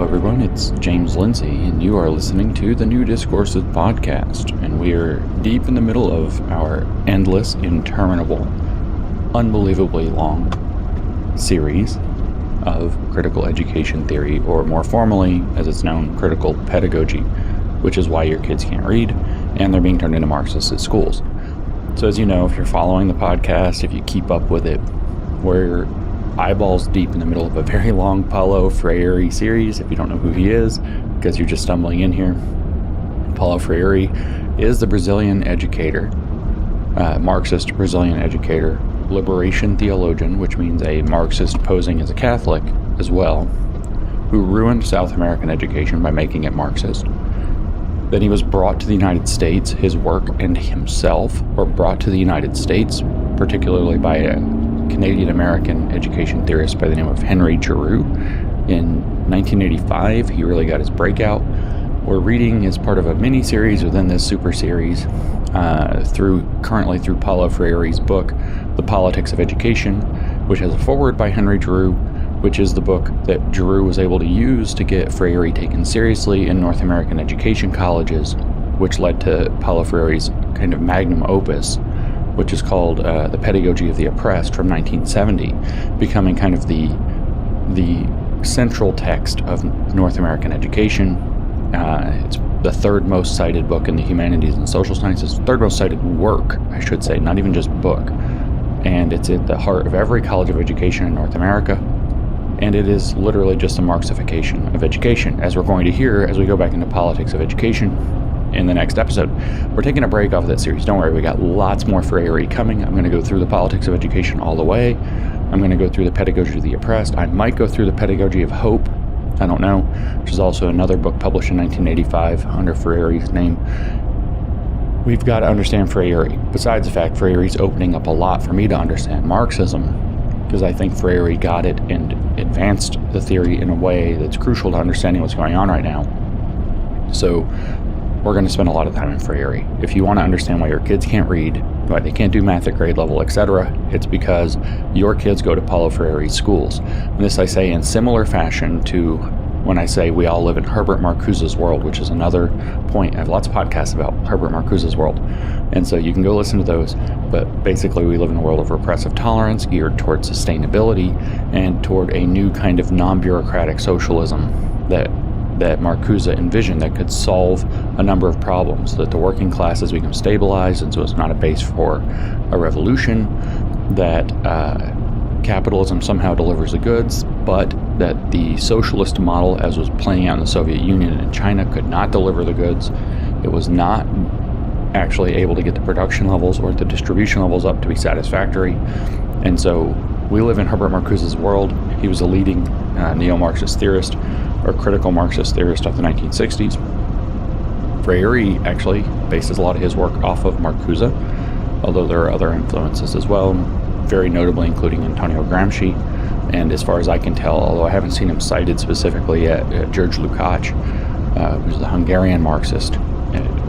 everyone, it's James Lindsay, and you are listening to the New Discourses podcast, and we are deep in the middle of our endless, interminable, unbelievably long series of critical education theory, or more formally, as it's known, critical pedagogy, which is why your kids can't read, and they're being turned into Marxists at schools. So as you know, if you're following the podcast, if you keep up with it, we're eyeballs deep in the middle of a very long Paulo Freire series. If you don't know who he is, because you're just stumbling in here, Paulo Freire is the Brazilian educator, Marxist Brazilian educator, liberation theologian, which means a Marxist posing as a Catholic as well, who ruined South American education by making it Marxist. Then he was brought to the United States, his work and himself were brought to the United States, particularly by a Canadian-American education theorist by the name of Henry Giroux. In 1985, he really got his breakout. We're reading as part of a mini-series within this super series currently through Paulo Freire's book, The Politics of Education, which has a foreword by Henry Giroux, which is the book that Giroux was able to use to get Freire taken seriously in North American education colleges, which led to Paulo Freire's kind of magnum opus, which is called The Pedagogy of the Oppressed from 1970, becoming kind of the central text of North American education. It's the third most cited book in the humanities and social sciences, third most cited work, I should say, not even just book. And it's at the heart of every college of education in North America. And it is literally just a Marxification of education, as we're going to hear as we go back into politics of education in the next episode. We're taking a break off of that series. Don't worry, we got lots more Freire coming. I'm going to go through the politics of education all the way. I'm going to go through the pedagogy of the oppressed. I might go through the pedagogy of hope. I don't know, which is also another book published in 1985 under Freire's name. We've got to understand Freire. Besides the fact Freire's opening up a lot for me to understand Marxism, because I think Freire got it and advanced the theory in a way that's crucial to understanding what's going on right now. So we're going to spend a lot of time in Freire. If you want to understand why your kids can't read, why they can't do math at grade level, etc., it's because your kids go to Paulo Freire's schools. And this I say in similar fashion to when I say we all live in Herbert Marcuse's world, which is another point. I have lots of podcasts about Herbert Marcuse's world, and so you can go listen to those. But basically, we live in a world of repressive tolerance geared toward sustainability and toward a new kind of non-bureaucratic socialism that Marcuse envisioned that could solve a number of problems, that the working classes become stabilized, and so it's not a base for a revolution, that capitalism somehow delivers the goods, but that the socialist model, as was playing out in the Soviet Union and China, could not deliver the goods. It was not actually able to get the production levels or the distribution levels up to be satisfactory. And so we live in Herbert Marcuse's world. He was a leading neo-Marxist theorist, or critical Marxist theorist of the 1960s. Freire actually bases a lot of his work off of Marcuse, although there are other influences as well, very notably including Antonio Gramsci, and as far as I can tell, although I haven't seen him cited specifically yet, George Lukács, who's the Hungarian Marxist.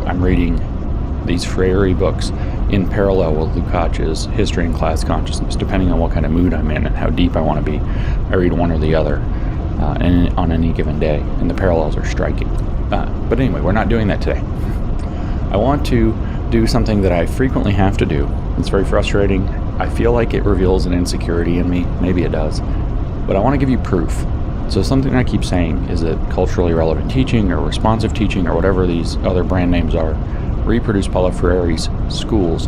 I'm reading these Freire books in parallel with Lukács's History and Class Consciousness, depending on what kind of mood I'm in and how deep I want to be. I read one or the other and on any given day, and the parallels are striking. But anyway, we're not doing that today. I want to do something that I frequently have to do. It's very frustrating. I feel like it reveals an insecurity in me. Maybe it does. But I want to give you proof. So something I keep saying is that culturally relevant teaching or responsive teaching or whatever these other brand names are reproduce Paulo Freire's schools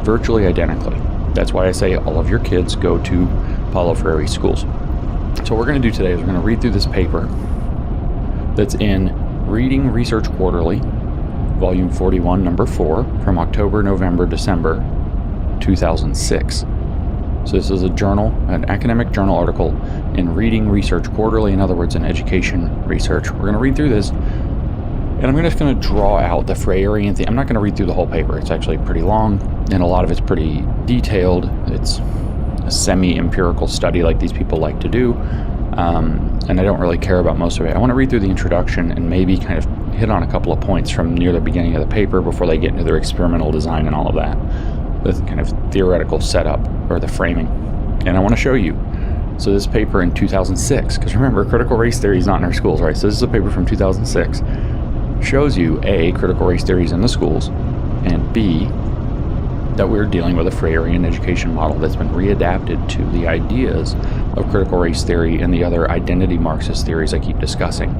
virtually identically. That's why I say all of your kids go to Paulo Freire's schools. So what we're going to do today is we're going to read through this paper that's in Reading Research Quarterly, Volume 41, Number 4, from October, November, December 2006. So this is a journal, an academic journal article in Reading Research Quarterly, in other words, in education research. We're going to read through this, and I'm just going to draw out the Freirean thing. I'm not going to read through the whole paper. It's actually pretty long, and a lot of it's pretty detailed. It's a semi-empirical study like these people like to do, and I don't really care about most of it. I want to read through the introduction and maybe kind of hit on a couple of points from near the beginning of the paper before they get into their experimental design and all of that, the kind of theoretical setup or the framing. And I want to show you So this paper in 2006, because remember, critical race theory is not in our schools, right? So this is a paper from 2006, shows you A, critical race theory is in the schools, and B, that we're dealing with a Freirean education model that's been readapted to the ideas of critical race theory and the other identity Marxist theories I keep discussing.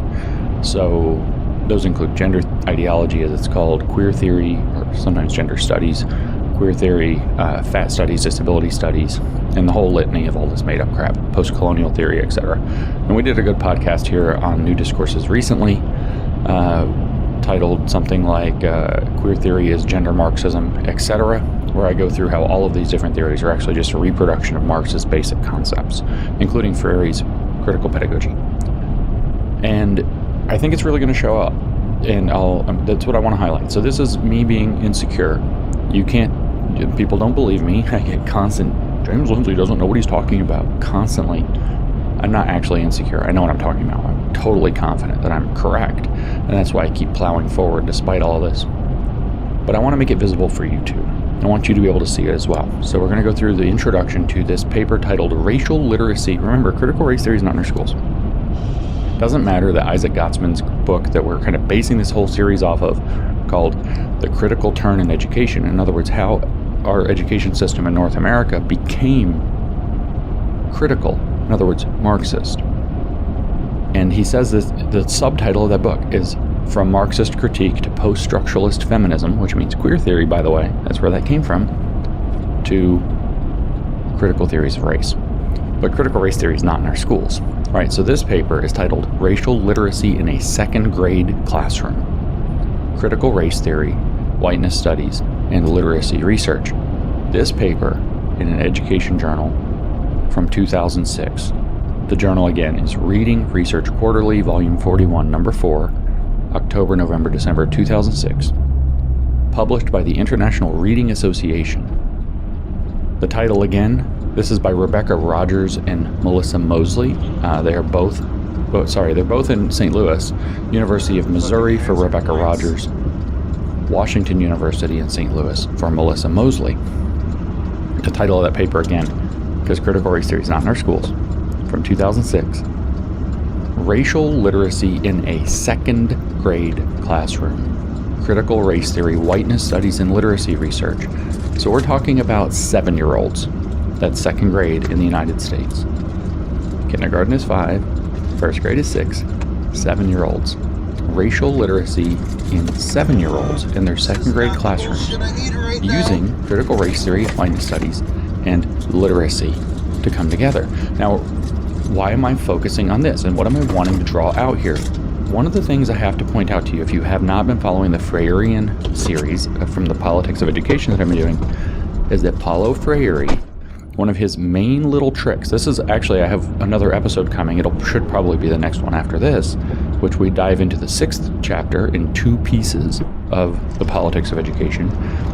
So those include gender ideology, as it's called, queer theory, or sometimes gender studies, queer theory, fat studies, disability studies, and the whole litany of all this made-up crap, post-colonial theory, etc. And we did a good podcast here on New Discourses recently, titled something like Queer Theory is Gender Marxism, etc., where I go through how all of these different theories are actually just a reproduction of Marx's basic concepts, including Freire's critical pedagogy. And I think it's really going to show up, and that's what I want to highlight. So this is me being insecure. People don't believe me. I get constant, James Lindsay doesn't know what he's talking about, constantly. I'm not actually insecure. I know what I'm talking about. I'm totally confident that I'm correct, and that's why I keep plowing forward despite all of this. But I want to make it visible for you too. I want you to be able to see it as well. So we're going to go through the introduction to this paper titled Racial Literacy. Remember, critical race theory is not in our schools. Doesn't matter that Isaac Gottesman's book that we're kind of basing this whole series off of, called The Critical Turn in Education, in other words, how our education system in North America became critical, in other words, Marxist. And he says this, the subtitle of that book is From Marxist Critique to Post-Structuralist Feminism, which means queer theory, by the way, that's where that came from, to critical theories of race. But critical race theory is not in our schools. All right, so this paper is titled Racial Literacy in a Second Grade Classroom, Critical Race Theory, Whiteness Studies, and Literacy Research. This paper in an education journal from 2006. The journal, again, is Reading Research Quarterly, Volume 41, Number 4, October, November, December 2006, published by the International Reading Association. The title, again, this is by Rebecca Rogers and Melissa Mosley. They're both in St. Louis, University of Missouri for Rebecca Rogers, Washington University in St. Louis for Melissa Mosley. The title of that paper, again, because critical race theory is not in our schools, from 2006, Racial Literacy in a Second Grade Classroom, Critical Race Theory, Whiteness Studies, and Literacy Research. So we're talking about 7-year-olds. That's second grade in the United States. Kindergarten is 5, first grade is 6, 7-year-olds. Racial literacy in 7-year-olds in their second grade classrooms using critical race theory, whiteness studies, and literacy to come together. Now, why am I focusing on this, and what am I wanting to draw out here? One of the things I have to point out to you, if you have not been following the Freirean series from the Politics of Education that I'm doing, is that Paulo Freire, one of his main little tricks, this is actually, I have another episode coming, should probably be the next one after this, which we dive into the 6th chapter in 2 pieces of the Politics of Education.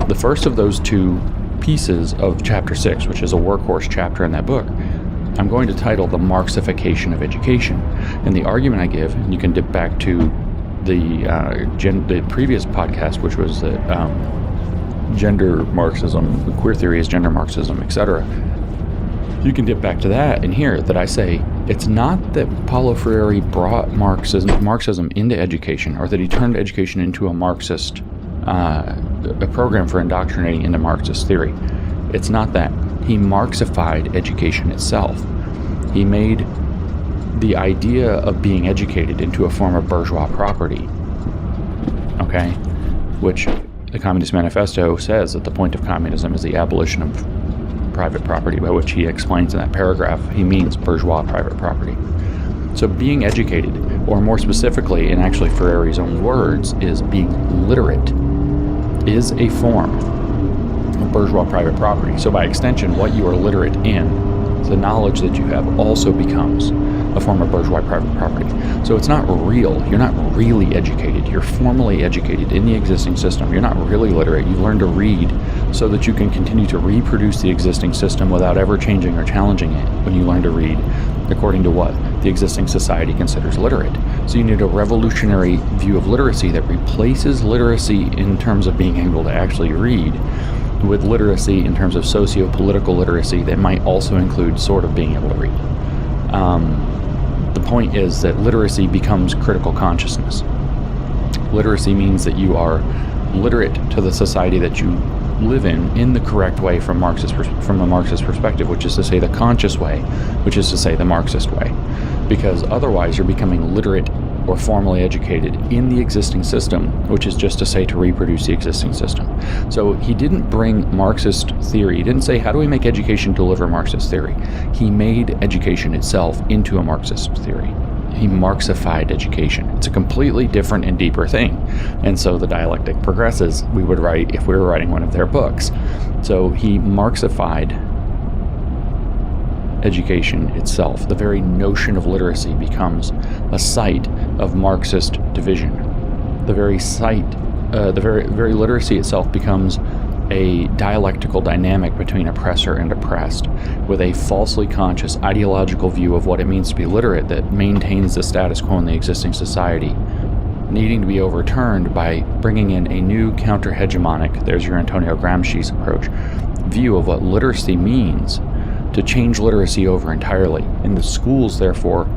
The first of those 2 pieces of chapter 6, which is a workhorse chapter in that book, I'm going to title The Marxification of Education. And the argument I give, and you can dip back to the previous podcast, which was that gender Marxism, queer theory is gender Marxism, etc. You can dip back to that and hear that I say it's not that Paulo Freire brought Marxism into education, or that he turned education into a Marxist a program for indoctrinating into Marxist theory. It's not that. He Marxified education itself. He made the idea of being educated into a form of bourgeois property. Okay? Which the Communist Manifesto says that the point of communism is the abolition of private property, by which he explains in that paragraph he means bourgeois private property. So being educated, or more specifically, in actually Freire's own words, is being literate, is a form of bourgeois private property. So by extension, what you are literate in, the knowledge that you have, also becomes a form of bourgeois private property. So it's not real. You're not really educated. You're formally educated in the existing system. You're not really literate. You've learned to read so that you can continue to reproduce the existing system without ever changing or challenging it when you learn to read according to what the existing society considers literate. So you need a revolutionary view of literacy that replaces literacy in terms of being able to actually read with literacy in terms of socio-political literacy that might also include sort of being able to read. The point is that literacy becomes critical consciousness. Literacy means that you are literate to the society that you live in the correct way from a Marxist perspective, which is to say the conscious way, which is to say the Marxist way. Because otherwise you're becoming literate or formally educated in the existing system, which is just to say to reproduce the existing system. So he didn't bring Marxist theory. He didn't say, how do we make education deliver Marxist theory? He made education itself into a Marxist theory. He Marxified education. It's a completely different and deeper thing. And so the dialectic progresses, we would write if we were writing one of their books. So he Marxified education itself. The very notion of literacy becomes a site of Marxist division. The very site, the very literacy itself becomes a dialectical dynamic between oppressor and oppressed, with a falsely conscious ideological view of what it means to be literate that maintains the status quo in the existing society, needing to be overturned by bringing in a new counter-hegemonic, there's your Antonio Gramsci's approach, view of what literacy means, to change literacy over entirely. And the schools, therefore,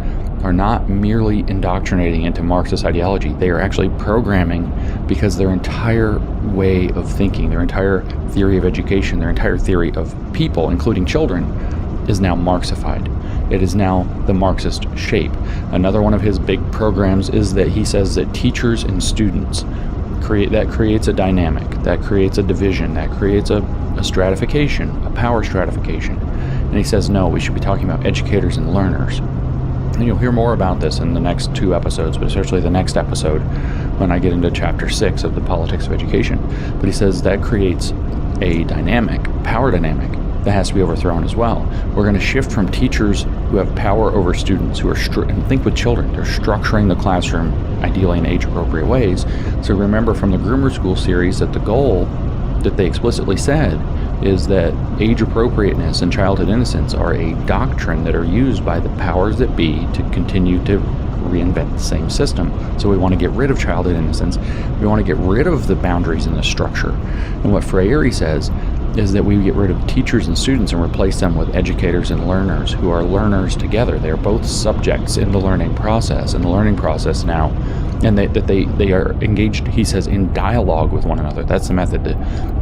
are not merely indoctrinating into Marxist ideology. They are actually programming, because their entire way of thinking, their entire theory of education, their entire theory of people, including children, is now Marxified. It is now the Marxist shape. Another one of his big programs is that he says that teachers and students creates a dynamic, that creates a division, that creates a stratification, a power stratification. And he says, no, we should be talking about educators and learners. And you'll hear more about this in the next 2 episodes, but especially the next episode when I get into chapter 6 of the politics of education. But he says that creates a dynamic, power dynamic, that has to be overthrown as well. We're going to shift from teachers who have power over students, who are, and think with children, they're structuring the classroom ideally in age-appropriate ways. So remember from the Groomer School series that the goal that they explicitly said is that age appropriateness and childhood innocence are a doctrine that are used by the powers that be to continue to reinvent the same system. So we want to get rid of childhood innocence. We want to get rid of the boundaries in the structure. And what Freire says is that we get rid of teachers and students and replace them with educators and learners who are learners together. They're both subjects in the learning process. And the learning process now, and they are engaged, he says, in dialogue with one another. That's the method. The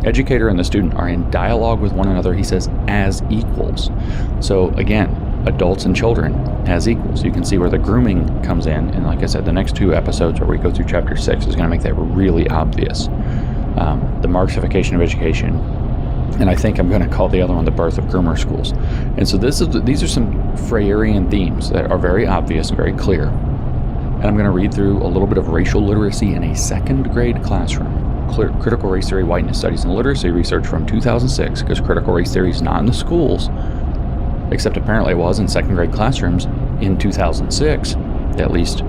educator and the student are in dialogue with one another, he says, as equals. So again, adults and children as equals. You can see where the grooming comes in. And like I said, the next 2 episodes where we go through chapter 6 is going to make that really obvious. The Marxification of education. And I think I'm going to call the other one the birth of groomer schools. And so these are some Freirean themes that are very obvious and very clear. And I'm going to read through a little bit of racial literacy in a 2nd grade classroom. Critical race theory, whiteness studies, and literacy research from 2006, because critical race theory is not in the schools, except apparently it was in 2nd grade classrooms in 2006, at least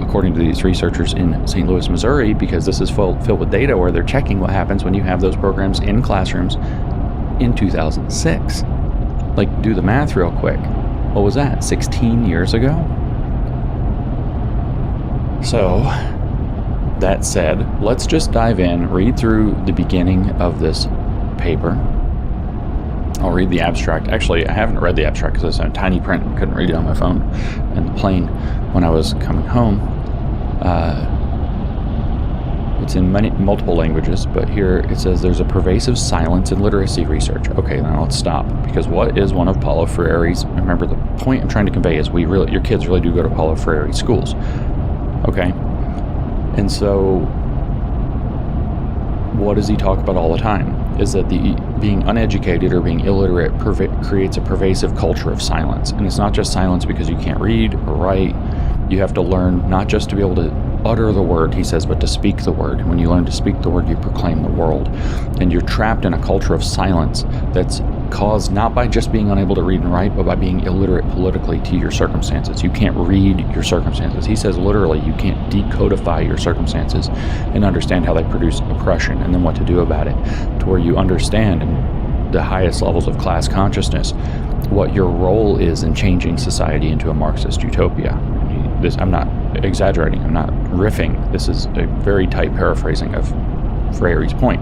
according to these researchers in St. Louis, Missouri, because this is filled with data where they're checking what happens when you have those programs in classrooms in 2006. Like, do the math real quick. What was that, 16 years ago? So, that said, let's just dive in, read through the beginning of this paper. I'll read the abstract. Actually, I haven't read the abstract because it's in tiny print. I couldn't read it on my phone and the plane when I was coming home. It's in multiple languages, but here it says there's a pervasive silence in literacy research. Okay, now let's stop, because what is one of Paulo Freire's? Remember, the point I'm trying to convey is your kids really do go to Paulo Freire schools. Okay, and so what does he talk about all the time? Is that the being uneducated or being illiterate creates a pervasive culture of silence. And it's not just silence because you can't read or write. You have to learn not just to be able to utter the word, he says, but to speak the word. And when you learn to speak the word, you proclaim the world. And you're trapped in a culture of silence that's caused not by just being unable to read and write, but by being illiterate politically to your circumstances. You can't read your circumstances. He says literally you can't decodify your circumstances and understand how they produce oppression and then what to do about it, to where you understand in the highest levels of class consciousness what your role is in changing society into a Marxist utopia. I'm not exaggerating, I'm not riffing. This is a very tight paraphrasing of Freire's point.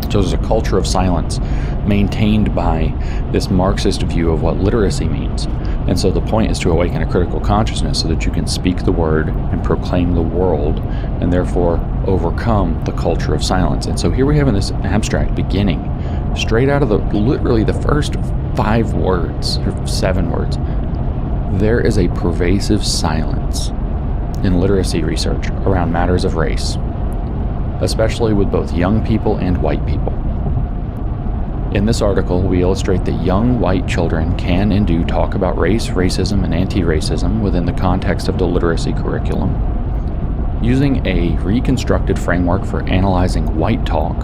So there's a culture of silence maintained by this Marxist view of what literacy means. And so the point is to awaken a critical consciousness so that you can speak the word and proclaim the world, and therefore overcome the culture of silence. And so here we have in this abstract beginning, straight out of literally the first 5 words, or 7 words, there is a pervasive silence in literacy research around matters of race, especially with both young people and white people. In this article, we illustrate that young white children can and do talk about race, racism, and anti-racism within the context of the literacy curriculum. Using a reconstructed framework for analyzing white talk,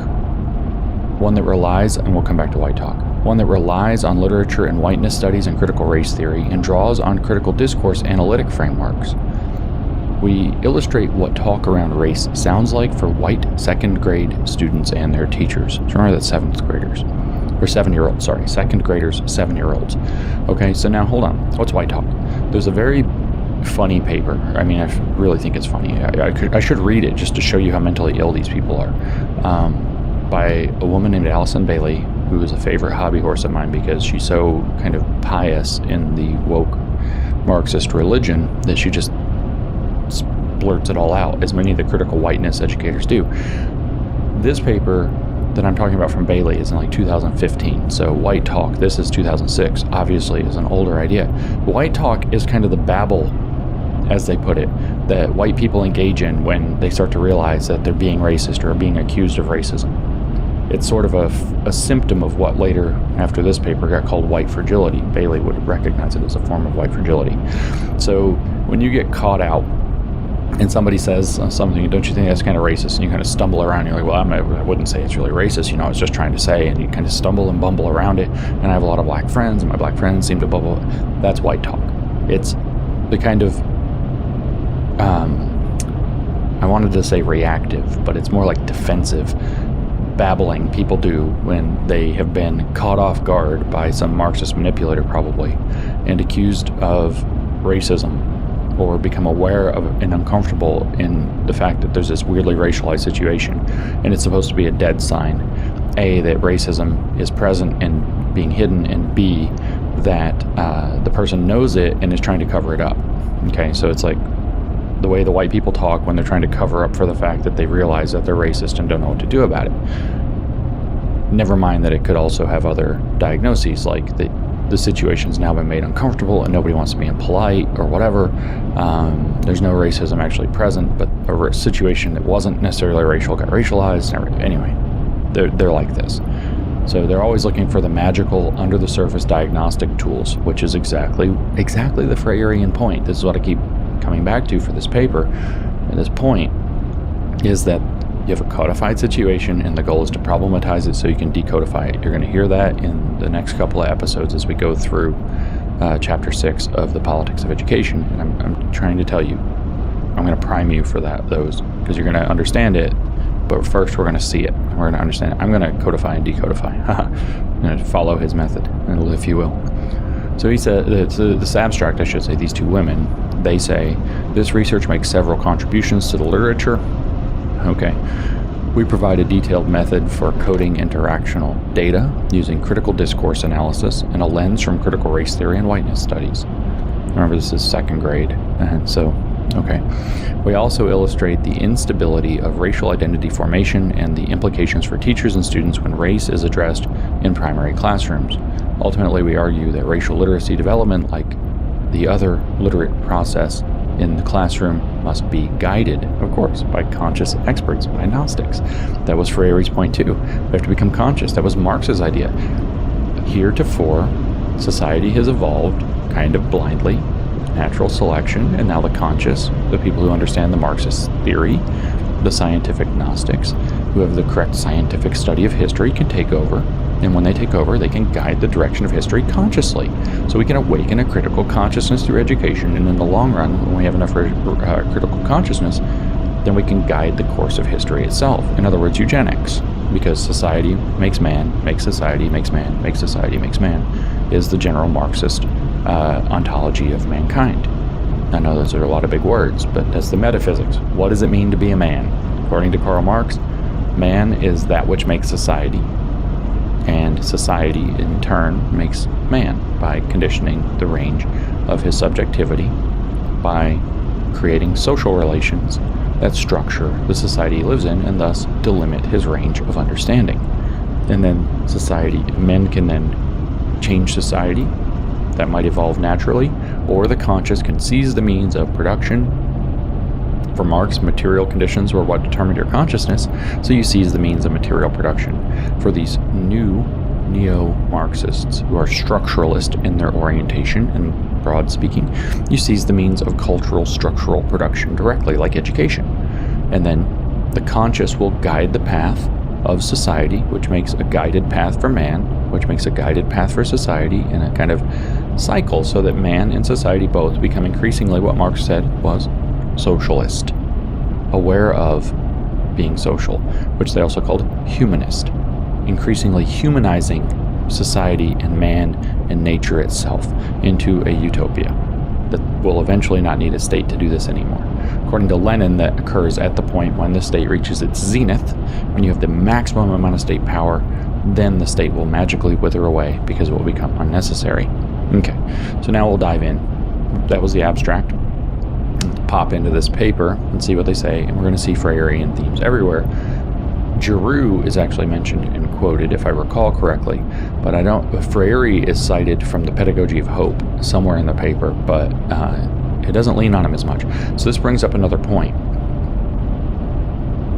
one that relies, and we'll come back to white talk, one that relies on literature and whiteness studies and critical race theory and draws on critical discourse analytic frameworks. We illustrate what talk around race sounds like for white 2nd grade students and their teachers. So remember that 7th graders. Or 7-year-olds, sorry. 2nd graders, 7-year-olds. Okay, so now hold on. What's white talk? There's a very funny paper. I mean, I really think it's funny. I should read it just to show you how mentally ill these people are. By a woman named Allison Bailey, who is a favorite hobby horse of mine because she's so kind of pious in the woke Marxist religion that she just blurts it all out, as many of the critical whiteness educators do. This paper that I'm talking about from Bailey is in like 2015. So white talk, this is 2006, obviously is an older idea. White talk is kind of the babble, as they put it, that white people engage in when they start to realize that they're being racist or being accused of racism. It's sort of a symptom of what later, after this paper, got called white fragility. Bailey would recognize it as a form of white fragility. So when you get caught out and somebody says something, don't you think that's kind of racist? And you kind of stumble around. You're like, well, I wouldn't say it's really racist. I was just trying to say, and you kind of stumble and bumble around it. And I have a lot of black friends, and my black friends seem to bubble. That's white talk. It's the kind of, I wanted to say reactive, but it's more like defensive babbling people do when they have been caught off guard by some Marxist manipulator probably, and accused of racism, or become aware of and uncomfortable in the fact that there's this weirdly racialized situation, and it's supposed to be a dead sign, A, that racism is present and being hidden, and B, that the person knows it and is trying to cover it up. Okay, so it's like the way the white people talk when they're trying to cover up for the fact that they realize that they're racist and don't know what to do about it. Never mind that it could also have other diagnoses, like the situation's now been made uncomfortable and nobody wants to be impolite or whatever. There's no racism actually present, but a situation that wasn't necessarily racial got racialized. Anyway, they're like this. So they're always looking for the magical, under-the-surface diagnostic tools, which is exactly the Freirean point. This is what I keep coming back to for this paper. And this point is that you have a codified situation, and the goal is to problematize it so you can decodify it. You're going to hear that in the next couple of episodes as we go through Chapter 6 of The Politics of Education. And I'm trying to tell you, I'm going to prime you for those, because you're going to understand it, but first we're going to see it. We're going to understand it. I'm going to codify and decodify. I'm going to follow his method, if you will. So he said, this abstract, I should say, these two women, they say, this research makes several contributions to the literature. Okay. We provide a detailed method for coding interactional data using critical discourse analysis and a lens from critical race theory and whiteness studies. Remember, this is 2nd grade, and so, okay. We also illustrate the instability of racial identity formation and the implications for teachers and students when race is addressed in primary classrooms. Ultimately, we argue that racial literacy development, like the other literate process in the classroom, must be guided, of course, by conscious experts, by Gnostics. That was Freire's point too. We have to become conscious. That was Marx's idea. Heretofore, society has evolved kind of blindly, natural selection, and now the conscious, the people who understand the Marxist theory, the scientific Gnostics, who have the correct scientific study of history, can take over. And when they take over, they can guide the direction of history consciously. So we can awaken a critical consciousness through education, and in the long run, when we have enough critical consciousness, then we can guide the course of history itself. In other words, eugenics, because society makes man, makes society, makes man, makes society, makes man, is the general Marxist ontology of mankind. I know those are a lot of big words, but that's the metaphysics. What does it mean to be a man? According to Karl Marx, man is that which makes society. And society, in turn, makes man by conditioning the range of his subjectivity, by creating social relations that structure the society he lives in and thus delimit his range of understanding. And then men can then change society. That might evolve naturally, or the conscious can seize the means of production. For Marx, material conditions were what determined your consciousness, so you seize the means of material production. For these new neo-Marxists who are structuralist in their orientation and broad speaking, you seize the means of cultural structural production directly, like education. And then the conscious will guide the path of society, which makes a guided path for man, which makes a guided path for society in a kind of cycle, so that man and society both become increasingly what Marx said was socialist, aware of being social, which they also called humanist, increasingly humanizing society and man and nature itself into a utopia that will eventually not need a state to do this anymore. According to Lenin, that occurs at the point when the state reaches its zenith, when you have the maximum amount of state power. Then the state will magically wither away because it will become unnecessary. Okay, so now we'll dive in. That was the abstract. Pop into this paper and see what they say, and we're going to see Freirean themes everywhere. Giroux is actually mentioned and quoted, if I recall correctly, but Freire is cited from the Pedagogy of Hope somewhere in the paper, but it doesn't lean on him as much. So this brings up another point.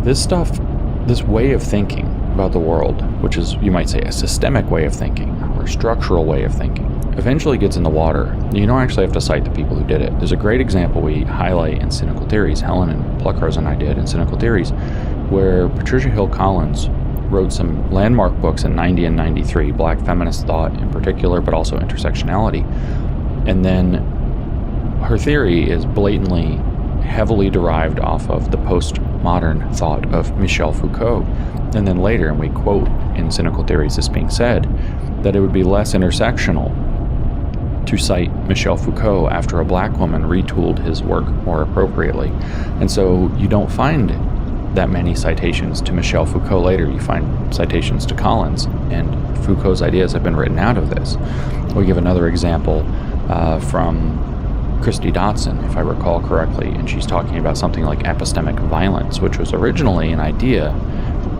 This way of thinking about the world, which is, you might say, a systemic way of thinking or a structural way of thinking, eventually gets in the water. You don't actually have to cite the people who did it. There's a great example we highlight in Cynical Theories, Helen and Pluckrose and I did in Cynical Theories, where Patricia Hill Collins wrote some landmark books in 90 and 93, Black feminist thought in particular, but also intersectionality. And then her theory is blatantly heavily derived off of the postmodern thought of Michel Foucault. And then later, and we quote in Cynical Theories this being said, that it would be less intersectional to cite Michel Foucault after a black woman retooled his work more appropriately. And so you don't find that many citations to Michel Foucault later. You find citations to Collins, and Foucault's ideas have been written out of this. We'll give another example from Christy Dotson, if I recall correctly, and she's talking about something like epistemic violence, which was originally an idea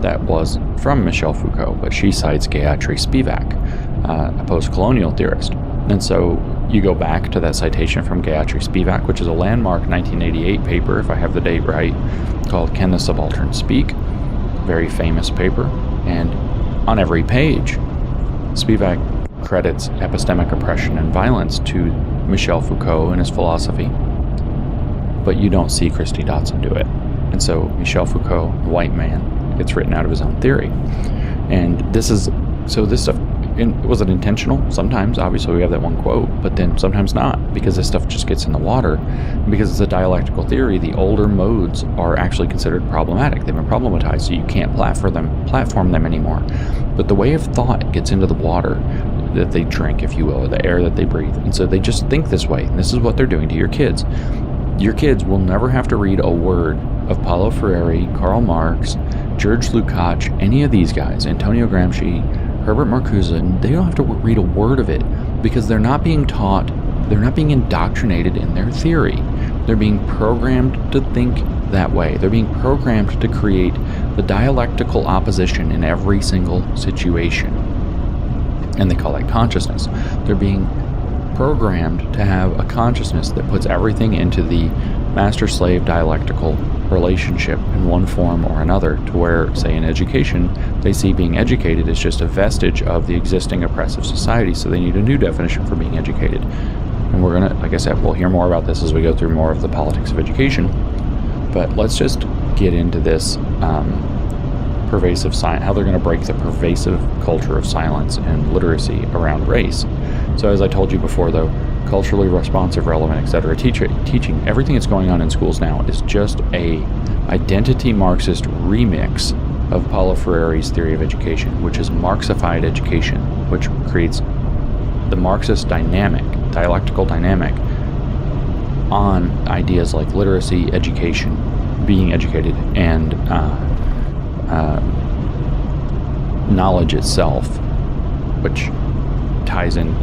that was from Michel Foucault, but she cites Gayatri Spivak, a post-colonial theorist. And so you go back to that citation from Gayatri Spivak, which is a landmark 1988 paper, if I have the date right, called Can the Subaltern Speak? Very famous paper. And on every page, Spivak credits epistemic oppression and violence to Michel Foucault and his philosophy, but you don't see Christy Dotson do it. And so Michel Foucault, a white man, gets written out of his own theory. And this stuff, was it intentional? Sometimes, obviously we have that one quote, but then sometimes not, because this stuff just gets in the water. And because it's a dialectical theory, the older modes are actually considered problematic. They've been problematized, so you can't platform them anymore. But the way of thought gets into the water that they drink, if you will, or the air that they breathe. And so they just think this way, and this is what they're doing to your kids. Your kids will never have to read a word of Paulo Freire, Karl Marx, George Lukács, any of these guys, Antonio Gramsci, Herbert Marcuse, and they don't have to read a word of it, because they're not being taught, they're not being indoctrinated in their theory. They're being programmed to think that way. They're being programmed to create the dialectical opposition in every single situation. And they call that consciousness. They're being programmed to have a consciousness that puts everything into the master-slave dialectical relationship in one form or another, to where, say in education, they see being educated as just a vestige of the existing oppressive society, so they need a new definition for being educated. And we're gonna, like I said, we'll hear more about this as we go through more of the politics of education, but let's just get into this pervasive science, how they're going to break the pervasive culture of silence and literacy around race. So as I told you before, though, culturally responsive, relevant, etc. teaching, everything that's going on in schools now is just a identity Marxist remix of Paulo Freire's theory of education, which is Marxified education, which creates the Marxist dialectical dynamic on ideas like literacy, education, being educated, and knowledge itself, which ties in,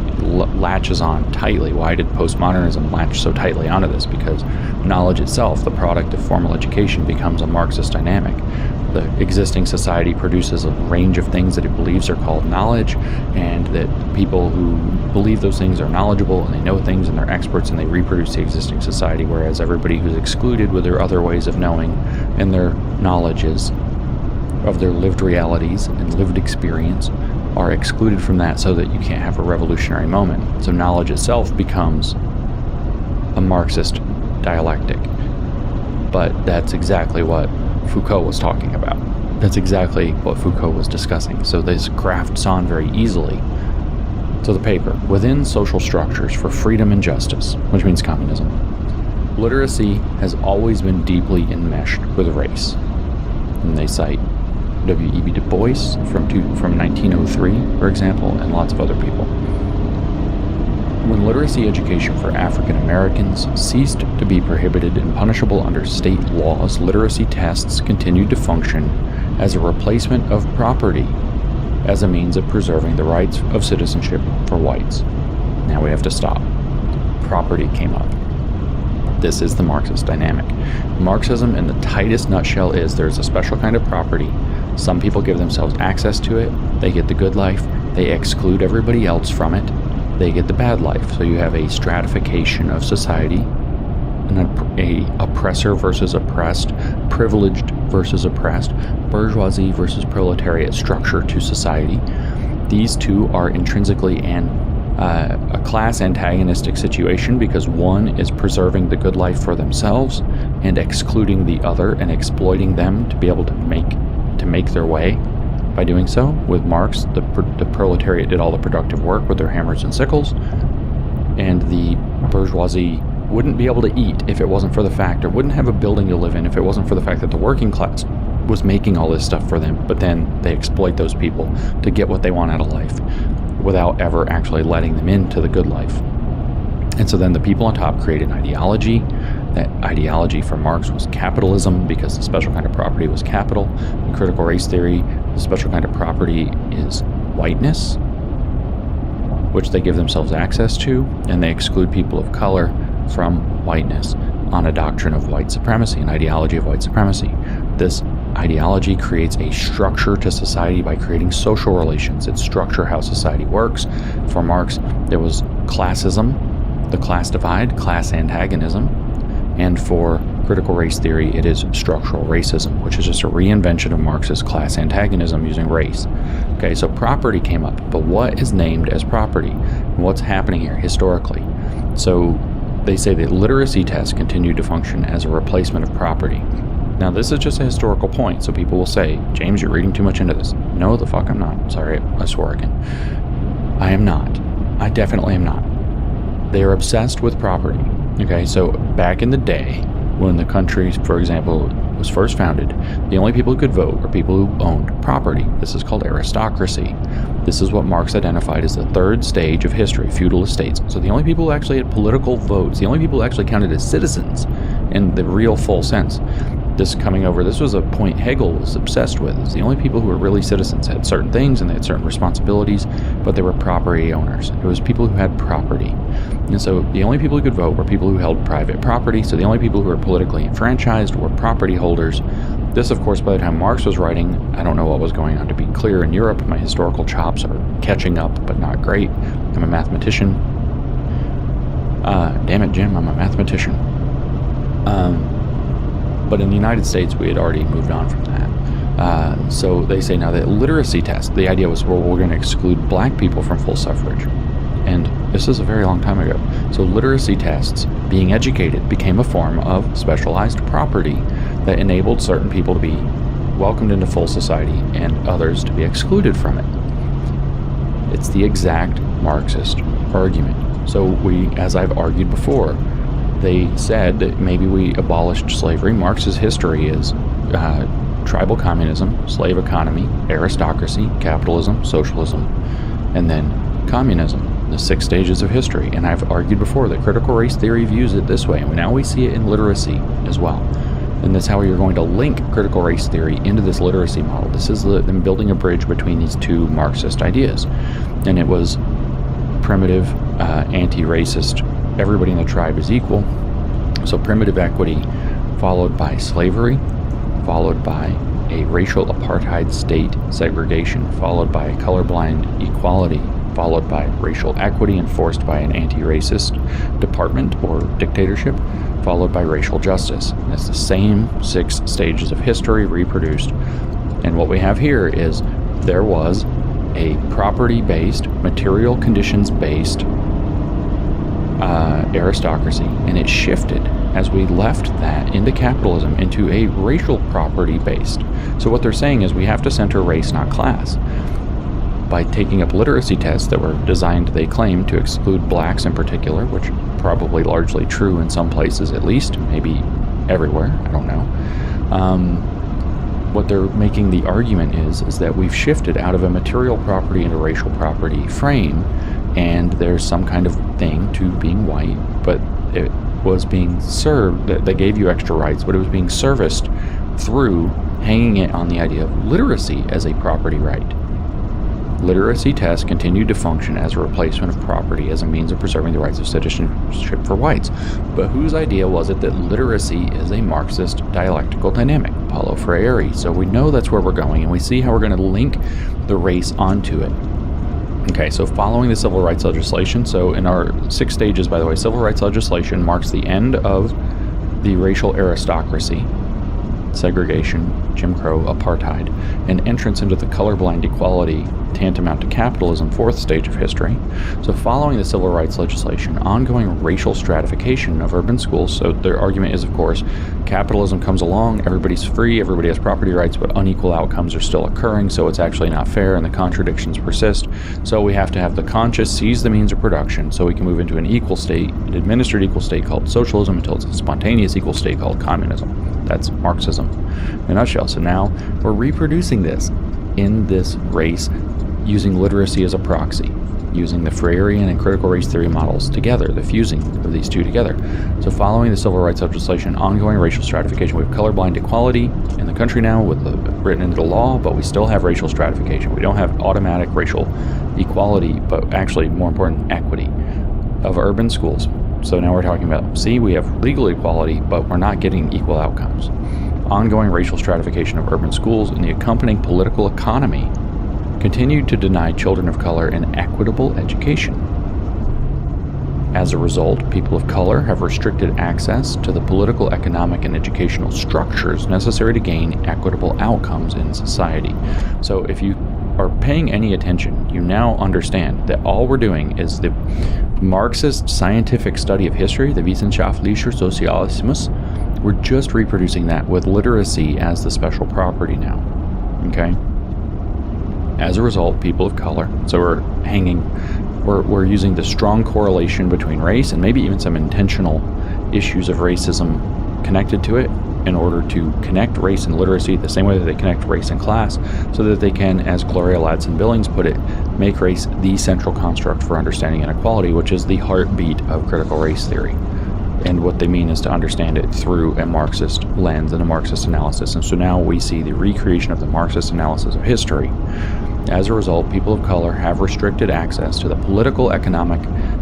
latches on tightly. Why did postmodernism latch so tightly onto this? Because knowledge itself, the product of formal education, becomes a Marxist dynamic. The existing society produces a range of things that it believes are called knowledge, and that people who believe those things are knowledgeable and they know things and they're experts and they reproduce the existing society, whereas everybody who's excluded with their other ways of knowing and their knowledges of their lived realities and lived experience are excluded from that, so that you can't have a revolutionary moment. So knowledge itself becomes a Marxist dialectic. But that's exactly what Foucault was talking about. That's exactly what Foucault was discussing. So this grafts on very easily to the paper. Within social structures for freedom and justice, which means communism, literacy has always been deeply enmeshed with race. And they cite W.E.B. Du Bois from 1903, for example, and lots of other people. When literacy education for African Americans ceased to be prohibited and punishable under state laws, literacy tests continued to function as a replacement of property as a means of preserving the rights of citizenship for whites. Now we have to stop. Property came up. This is the Marxist dynamic. Marxism, in the tightest nutshell, is there's a special kind of property. Some people give themselves access to it. They get the good life. They exclude everybody else from it. They get the bad life. So you have a stratification of society, a oppressor versus oppressed, privileged versus oppressed, bourgeoisie versus proletariat structure to society. These two are intrinsically a class antagonistic situation, because one is preserving the good life for themselves and excluding the other and exploiting them to be able to make their way. By doing so, with Marx, the proletariat did all the productive work with their hammers and sickles, and the bourgeoisie wouldn't be able to eat if it wasn't for the fact, or wouldn't have a building to live in if it wasn't for the fact that the working class was making all this stuff for them. But then they exploit those people to get what they want out of life without ever actually letting them into the good life. And so then the people on top create an ideology. That ideology for Marx was capitalism, because the special kind of property was capital. In critical race theory, the special kind of property is whiteness, which they give themselves access to, and they exclude people of color from whiteness on a doctrine of white supremacy, an ideology of white supremacy. This ideology creates a structure to society by creating social relations. It structures how society works. For Marx, there was classism, the class divide, class antagonism, and for critical race theory, it is structural racism, which is just a reinvention of Marx's class antagonism using race. Okay, so property came up, but what is named as property? What's happening here historically? So they say that literacy tests continue to function as a replacement of property. Now, this is just a historical point, so people will say, James, you're reading too much into this. No, the fuck I'm not. Sorry, I swore again. I am not. I definitely am not. They are obsessed with property. Okay, so back in the day, when the country, for example, was first founded, the only people who could vote were people who owned property. This is called aristocracy. This is what Marx identified as the third stage of history, feudal estates. So the only people who actually had political votes, the only people who actually counted as citizens in the real full sense, this was a point Hegel was obsessed with, is the only people who were really citizens had certain things and they had certain responsibilities, but they were property owners. It was people who had property. And so the only people who could vote were people who held private property. So the only people who were politically enfranchised were property holders. This, of course, by the time Marx was writing, I don't know what was going on, to be clear, in Europe. My historical chops are catching up, but not great. I'm a mathematician. Damn it, Jim, I'm a mathematician. But in the United States, we had already moved on from that. So they say now that literacy test, the idea was, well, we're going to exclude black people from full suffrage. And this is a very long time ago. So literacy tests, being educated, became a form of specialized property that enabled certain people to be welcomed into full society and others to be excluded from it. It's the exact Marxist argument. So we, as I've argued before, they said that maybe we abolished slavery. Marx's history is tribal communism, slave economy, aristocracy, capitalism, socialism, and then communism, the 6 stages of history. And I've argued before that critical race theory views it this way, and now we see it in literacy as well. And that's how you're going to link critical race theory into this literacy model. This is them building a bridge between these two Marxist ideas. And it was primitive, anti-racist, everybody in the tribe is equal. So primitive equity, followed by slavery, followed by a racial apartheid state segregation, followed by colorblind equality, followed by racial equity enforced by an anti-racist department or dictatorship, followed by racial justice. And it's the same 6 stages of history reproduced. And what we have here is there was a property-based, material conditions-based aristocracy, and it shifted as we left that into capitalism, into a racial property-based. So what they're saying is we have to center race, not class. By taking up literacy tests that were designed, they claim, to exclude blacks in particular, which probably largely true in some places at least, maybe everywhere, I don't know. What they're making the argument is that we've shifted out of a material property into racial property frame, and there's some kind of thing to being white, but it was being served, that they gave you extra rights, but it was being serviced through hanging it on the idea of literacy as a property right. Literacy tests continued to function as a replacement of property as a means of preserving the rights of citizenship for whites. But whose idea was it that literacy is a Marxist dialectical dynamic? Paulo Freire. So we know that's where we're going, and we see how we're going to link the race onto it. Okay, so following the civil rights legislation, so in our 6 stages, by the way, civil rights legislation marks the end of the racial aristocracy, segregation, Jim Crow, apartheid, and entrance into the colorblind equality tantamount to capitalism, 4th stage of history. So following the civil rights legislation, ongoing racial stratification of urban schools. So their argument is, of course, capitalism comes along, everybody's free, everybody has property rights, but unequal outcomes are still occurring, so it's actually not fair, and the contradictions persist. So we have to have the conscious seize the means of production so we can move into an equal state, an administered equal state called socialism, until it's a spontaneous equal state called communism. That's Marxism in a nutshell. So now we're reproducing this in this race using literacy as a proxy, using the Freirean and critical race theory models together, the fusing of these two together. So following the civil rights legislation, ongoing racial stratification. We have colorblind equality in the country now with written into the law, but we still have racial stratification. We don't have automatic racial equality, but actually more important, equity of urban schools. So now we're talking about, we have legal equality, but we're not getting equal outcomes. Ongoing racial stratification of urban schools and the accompanying political economy continued to deny children of color an equitable education. As a result, people of color have restricted access to the political, economic, and educational structures necessary to gain equitable outcomes in society. So if you are paying any attention, you now understand that all we're doing is the Marxist scientific study of history, the wissenschaftlicher Sozialismus. We're just reproducing that with literacy as the special property now. Okay? As a result, people of color, so we're using the strong correlation between race and maybe even some intentional issues of racism connected to it in order to connect race and literacy the same way that they connect race and class, so that they can, as Gloria Ladson-Billings put it, make race the central construct for understanding inequality, which is the heartbeat of critical race theory. And what they mean is to understand it through a Marxist lens and a Marxist analysis. And so now we see the recreation of the Marxist analysis of history. As a result, people of color have restricted access to the political, economic,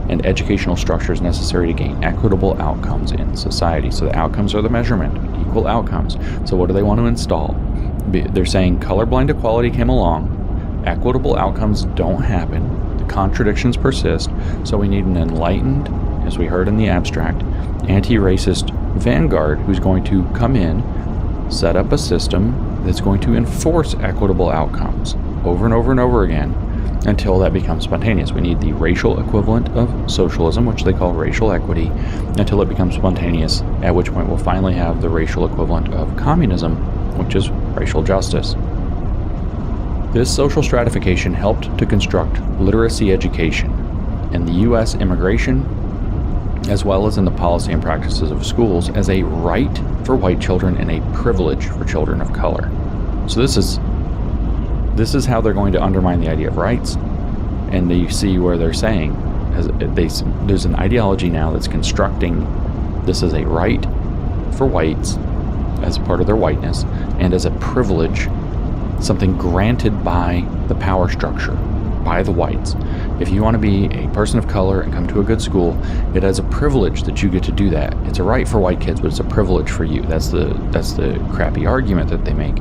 and educational structures necessary to gain equitable outcomes in society. So the outcomes are the measurement, equal outcomes. So what do they want to install? They're saying colorblind equality came along, equitable outcomes don't happen, the contradictions persist, so we need an enlightened, as we heard in the abstract, anti-racist vanguard who's going to come in, set up a system that's going to enforce equitable outcomes over and over and over again until that becomes spontaneous. We need the racial equivalent of socialism, which they call racial equity, until it becomes spontaneous, at which point we'll finally have the racial equivalent of communism, which is racial justice. This social stratification helped to construct literacy education in the U.S. immigration, as well as in the policy and practices of schools, as a right for white children and a privilege for children of color. So this is how they're going to undermine the idea of rights. And you see where they're saying there's an ideology now that's constructing this as a right for whites as part of their whiteness and as a privilege, something granted by the power structure, by the whites. If you want to be a person of color and come to a good school, it is a privilege that you get to do that. It's a right for white kids, but it's a privilege for you. That's the crappy argument that they make.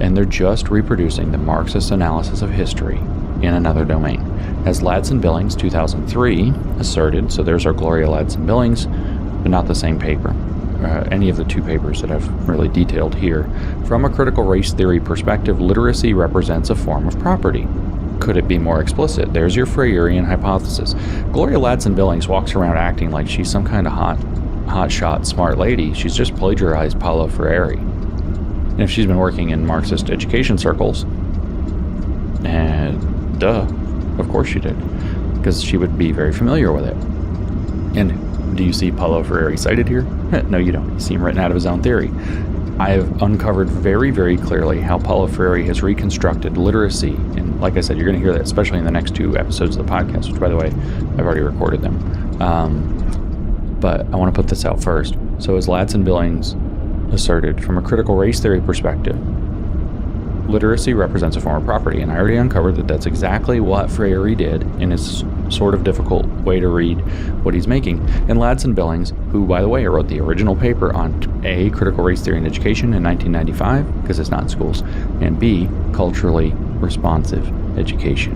And they're just reproducing the Marxist analysis of history in another domain. As Ladson-Billings 2003 asserted, so there's our Gloria Ladson-Billings, but not the same paper. Any of the two papers that I've really detailed here. From a critical race theory perspective, literacy represents a form of property. Could it be more explicit? There's your Freirean hypothesis. Gloria Ladson-Billings walks around acting like she's some kind of hotshot smart lady. She's just plagiarized Paulo Freire. And if she's been working in Marxist education circles, and of course she did, because she would be very familiar with it. And do you see Paulo Freire cited here? No, you don't. You see him written out of his own theory. I have uncovered very, very clearly how Paulo Freire has reconstructed literacy. And like I said, you're going to hear that, especially in the next two episodes of the podcast, which, by the way, I've already recorded them. But I want to put this out first. So as Ladson-Billings asserted, from a critical race theory perspective, literacy represents a form of property, and I already uncovered that that's exactly what Freire did in his sort of difficult way to read what he's making. And Ladson-Billings, who, by the way, wrote the original paper on A, critical race theory in education in 1995, because it's not in schools, and B, culturally responsive education,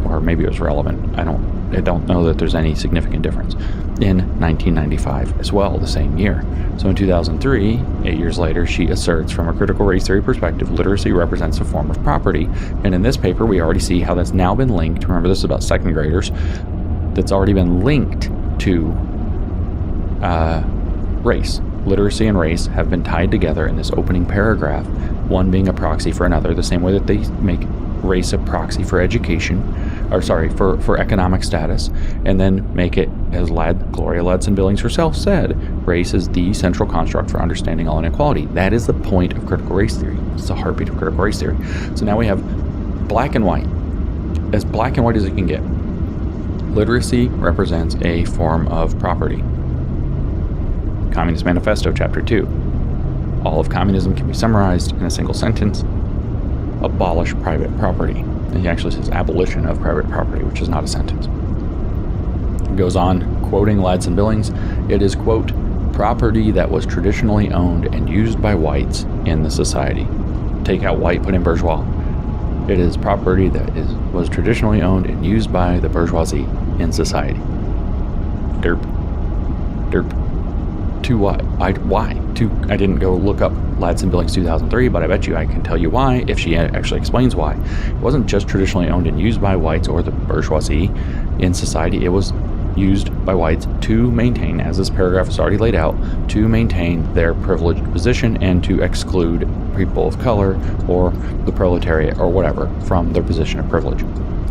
or maybe it was relevant. I don't know that there's any significant difference, in 1995 as well, the same year. So in 2003, 8 years later, she asserts, from a critical race theory perspective, literacy represents a form of property. And in this paper, we already see how that's now been linked. Remember, this is about second graders. That's already been linked to race. Literacy and race have been tied together in this opening paragraph, one being a proxy for another, the same way that they make race a proxy for education, for economic status, and then make it, as Gloria Ladson-Billings herself said, race is the central construct for understanding all inequality. That is the point of critical race theory. It's the heartbeat of critical race theory. So now we have black and white, as black and white as it can get. Literacy represents a form of property. Communist Manifesto, Chapter 2. All of communism can be summarized in a single sentence: abolish private property. And he actually says abolition of private property, which is not a sentence. It goes on, quoting Ladson-Billings, it is, quote, property that was traditionally owned and used by whites in the society. Take out white, put in bourgeois. It is property that was traditionally owned and used by the bourgeoisie in society. Derp. To what? Why? I didn't go look up Ladson-Billings 2003, but I bet you I can tell you why if she actually explains why. It wasn't just traditionally owned and used by whites or the bourgeoisie in society. It was used by whites to maintain, as this paragraph is already laid out, to maintain their privileged position and to exclude people of color or the proletariat or whatever from their position of privilege,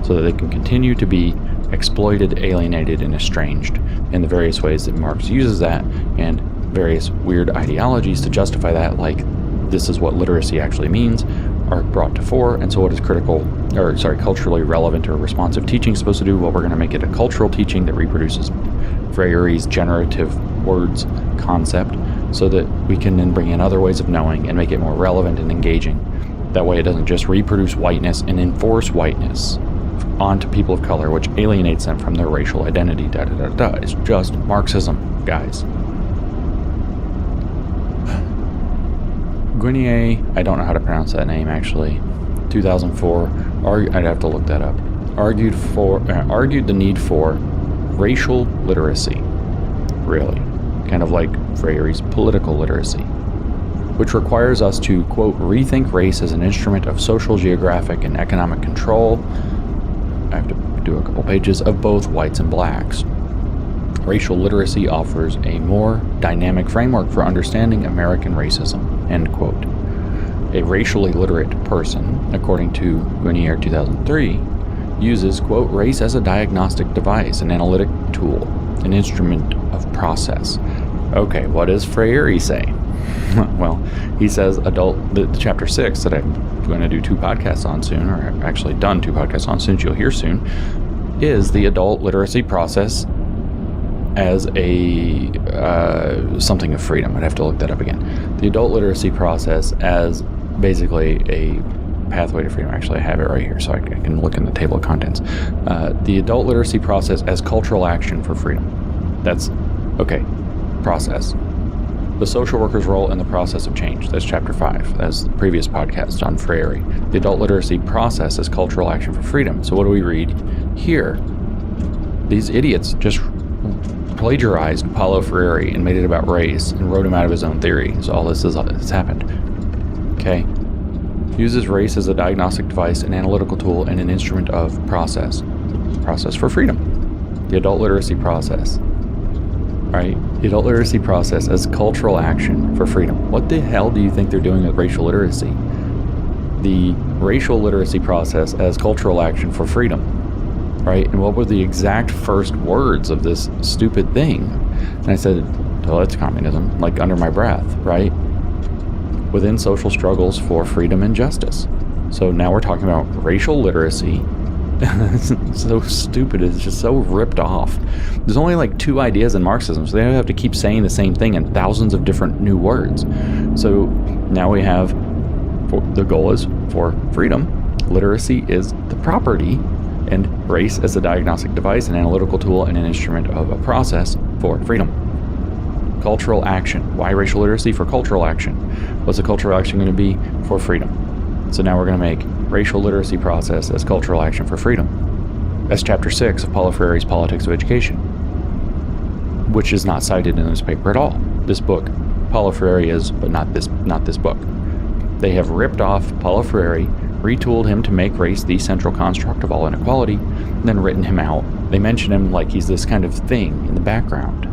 so that they can continue to be exploited, alienated, and estranged in the various ways that Marx uses that, and various weird ideologies to justify that, like this is what literacy actually means, are brought to fore. And so what is culturally relevant or responsive teaching supposed to do? Well, we're going to make it a cultural teaching that reproduces Freire's generative words concept, so that we can then bring in other ways of knowing and make it more relevant and engaging. That way it doesn't just reproduce whiteness and enforce whiteness onto people of color, which alienates them from their racial identity. It's just Marxism, guys. Guinier, I don't know how to pronounce that name actually, 2004, I'd have to look that up, argued the need for racial literacy, really, kind of like Freire's political literacy, which requires us to, quote, rethink race as an instrument of social, geographic, and economic control. I have to do a couple pages of both whites and blacks. Racial literacy offers a more dynamic framework for understanding American racism, end quote. A racially literate person, according to Guinier 2003, uses, quote, race as a diagnostic device, an analytic tool, an instrument of process. Okay, what does Freire say? Well, he says the chapter 6 that I'm going to do 2 podcasts on soon, or I've actually done 2 podcasts on soon, you'll hear soon, is the adult literacy process as a something of freedom. I'd have to look that up again. The adult literacy process as basically a pathway to freedom. Actually, I have it right here, so I can look in the table of contents. The adult literacy process as cultural action for freedom. That's okay. Process. The social worker's role in the process of change. That's chapter 5. That's the previous podcast on Freire. The adult literacy process as cultural action for freedom. So what do we read here? These idiots just plagiarized Paulo Freire and made it about race and wrote him out of his own theory. So all this has happened. Okay. Uses race as a diagnostic device, an analytical tool, and an instrument of process. Process for freedom. The adult literacy process. Right? The adult literacy process as cultural action for freedom. What the hell do you think they're doing with racial literacy? The racial literacy process as cultural action for freedom. Right? And what were the exact first words of this stupid thing? And I said, well, that's communism, like under my breath, right? Within social struggles for freedom and justice. So now we're talking about racial literacy. It's so stupid. It's just so ripped off. There's only like 2 ideas in Marxism, so they have to keep saying the same thing in thousands of different new words. So now we have, the goal is for freedom. Literacy is the property, and race as a diagnostic device, an analytical tool, and an instrument of a process for freedom. Cultural action. Why racial literacy? For cultural action. What's the cultural action going to be? For freedom. So now we're going to make racial literacy process as cultural action for freedom. That's chapter 6 of Paulo Freire's Politics of Education, which is not cited in this paper at all. This book, Paulo Freire is, but not this book. They have ripped off Paulo Freire, retooled him to make race the central construct of all inequality, and then written him out. They mention him like he's this kind of thing in the background.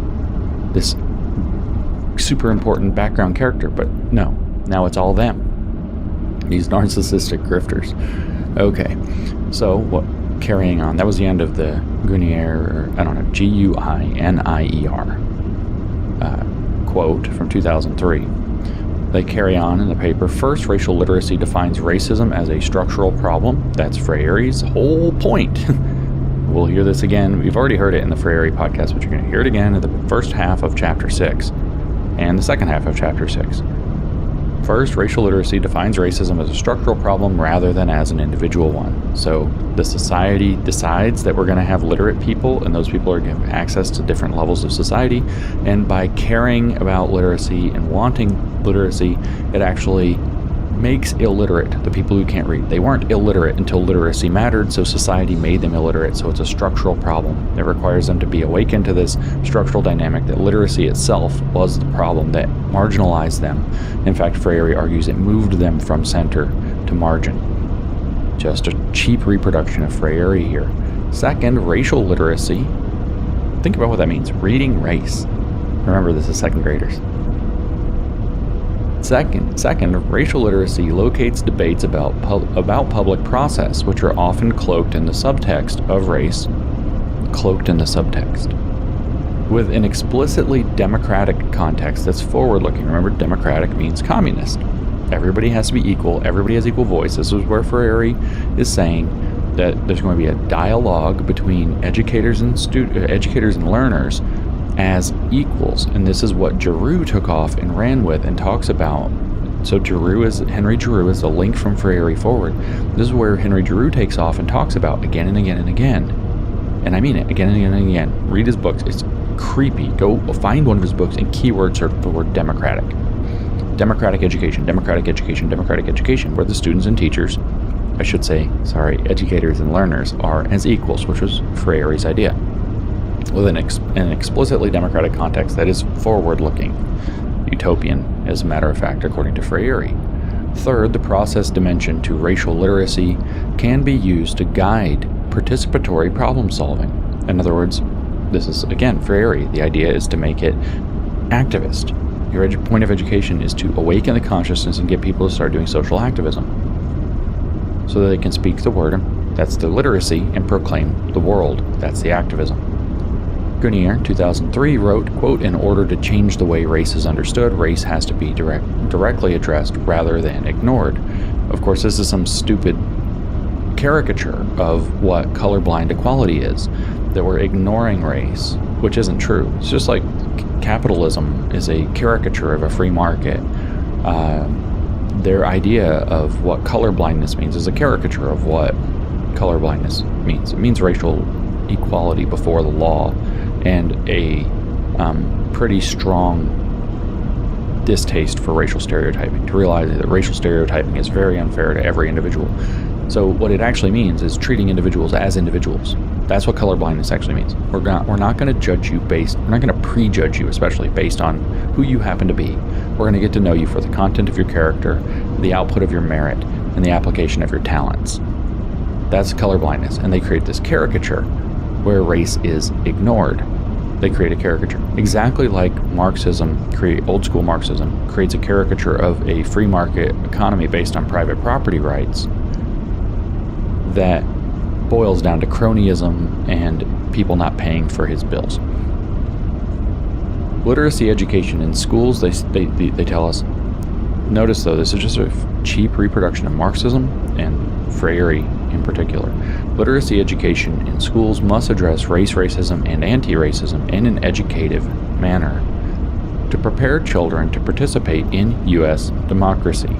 This super important background character, but no, now it's all them. These narcissistic grifters. Okay, so what? Carrying on. That was the end of the Guinier, Guinier quote from 2003. They carry on in the paper. First, racial literacy defines racism as a structural problem. That's Freire's whole point. We'll hear this again. We've already heard it in the Freire podcast, but you're going to hear it again in the first half of chapter 6 and the second half of chapter 6. First, racial literacy defines racism as a structural problem rather than as an individual one. So the society decides that we're going to have literate people, and those people are going to have access to different levels of society. And by caring about literacy and wanting literacy, it actually makes illiterate the people who can't read. They weren't illiterate until literacy mattered, so society made them illiterate. So it's a structural problem. It requires them to be awakened to this structural dynamic that literacy itself was the problem that marginalized them. In fact, Freire argues it moved them from center to margin. Just a cheap reproduction of Freire here. Second, racial literacy. Think about what that means. Reading race. Remember, this is second graders. Second, racial literacy locates debates about public process, which are often cloaked in the subtext of race, with an explicitly democratic context that's forward-looking. Remember, democratic means communist. Everybody has to be equal. Everybody has equal voice. This is where Freire is saying that there's going to be a dialogue between educators and learners as equals, and this is what Giroux took off and ran with and talks about. So Henry Giroux is the link from Freire forward. This is where Henry Giroux takes off and talks about again and again and again, and I mean it, again and again and again. Read his books. It's creepy. Go find one of his books and keyword search the word democratic education, where the students and teachers, educators and learners are as equals, which was Freire's idea, with an explicitly democratic context that is forward-looking, utopian, as a matter of fact, according to Freire. Third, the process dimension to racial literacy can be used to guide participatory problem-solving. In other words, this is, again, Freire. The idea is to make it activist. Your point of education is to awaken the consciousness and get people to start doing social activism so that they can speak the word, that's the literacy, and proclaim the world, that's the activism. Guinier, 2003, wrote, quote, "In order to change the way race is understood, race has to be directly addressed rather than ignored." Of course, this is some stupid caricature of what colorblind equality is. that we're ignoring race, which isn't true. It's just like capitalism is a caricature of a free market. Their idea of what colorblindness means is a caricature of what colorblindness means. It means racial equality before the law, and a pretty strong distaste for racial stereotyping, to realize that racial stereotyping is very unfair to every individual. So what it actually means is treating individuals as individuals. That's what colorblindness actually means. We're not going to judge you we're not going to prejudge you, especially based on who you happen to be. We're going to get to know you for the content of your character, the output of your merit, and the application of your talents. That's colorblindness, and they create this caricature where race is ignored. They create a caricature. Exactly like old school Marxism creates a caricature of a free market economy based on private property rights that boils down to cronyism and people not paying for his bills. Literacy education in schools, they tell us, notice though, this is just a cheap reproduction of Marxism and Freire in particular. Literacy education in schools must address race, racism, and anti-racism in an educative manner to prepare children to participate in U.S. democracy.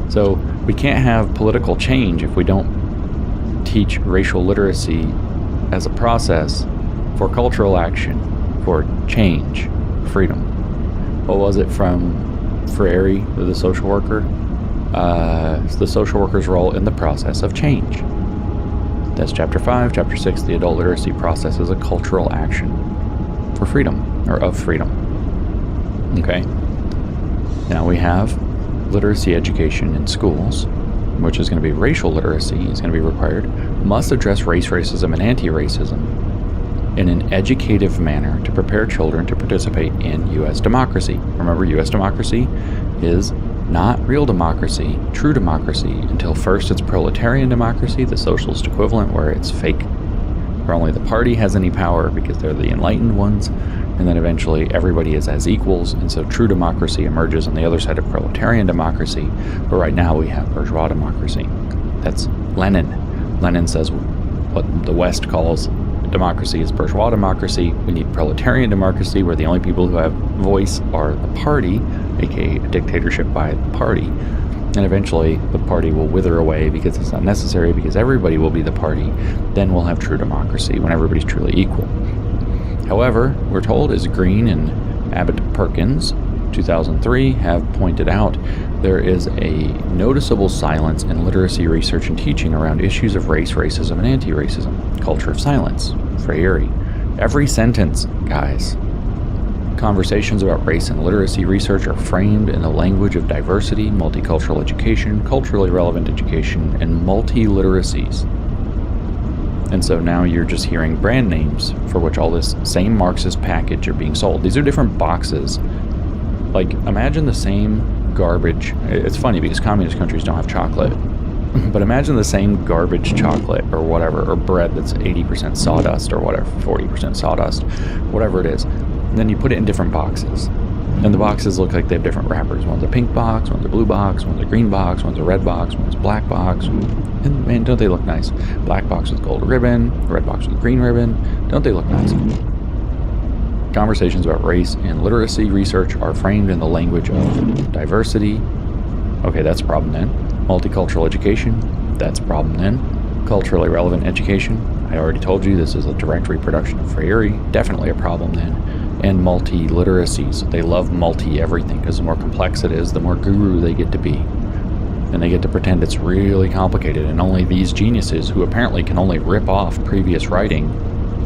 So we can't have political change if we don't teach racial literacy as a process for cultural action, for change, freedom. What was it from Freire, the social worker? The social worker's role in the process of change. That's chapter 5. Chapter 6, the adult literacy process is a cultural action for freedom, or of freedom. Okay? Now we have literacy education in schools, which is going to be racial literacy, is going to be required, must address race, racism, and anti-racism in an educative manner to prepare children to participate in U.S. democracy. Remember, U.S. democracy is not real democracy, true democracy, until first it's proletarian democracy, the socialist equivalent, where it's fake, where only the party has any power because they're the enlightened ones, and then eventually everybody is as equals, and so true democracy emerges on the other side of proletarian democracy, but right now we have bourgeois democracy. That's Lenin. Lenin says what the West calls democracy is bourgeois democracy. We need proletarian democracy, where the only people who have voice are the party, aka a dictatorship by the party, and eventually the party will wither away because it's not necessary, because everybody will be the party. Then we'll have true democracy when everybody's truly equal. However, we're told, as Green and Abbott Perkins 2003 have pointed out, there is a noticeable silence in literacy research and teaching around issues of race, racism, and anti-racism. Culture of silence. Freire. Every sentence, guys. Conversations about race and literacy research are framed in the language of diversity, multicultural education, culturally relevant education, and multi-literacies. And so now you're just hearing brand names for which all this same Marxist package are being sold. These are different boxes. Like, imagine the same garbage. It's funny because communist countries don't have chocolate. But imagine the same garbage chocolate or whatever, or bread that's 80% sawdust or whatever, 40% sawdust, whatever it is. And then you put it in different boxes. And the boxes look like they have different wrappers. One's a pink box, one's a blue box, one's a green box, one's a red box, one's a black box. And man, don't they look nice? Black box with gold ribbon, red box with green ribbon. Don't they look nice? Conversations about race and literacy research are framed in the language of diversity. Okay, that's a problem then. Multicultural education, that's a problem then. Culturally relevant education, I already told you this is a direct reproduction of Freire, definitely a problem then. And multi-literacies, they love multi-everything because the more complex it is, the more guru they get to be. And they get to pretend it's really complicated, and only these geniuses who apparently can only rip off previous writing,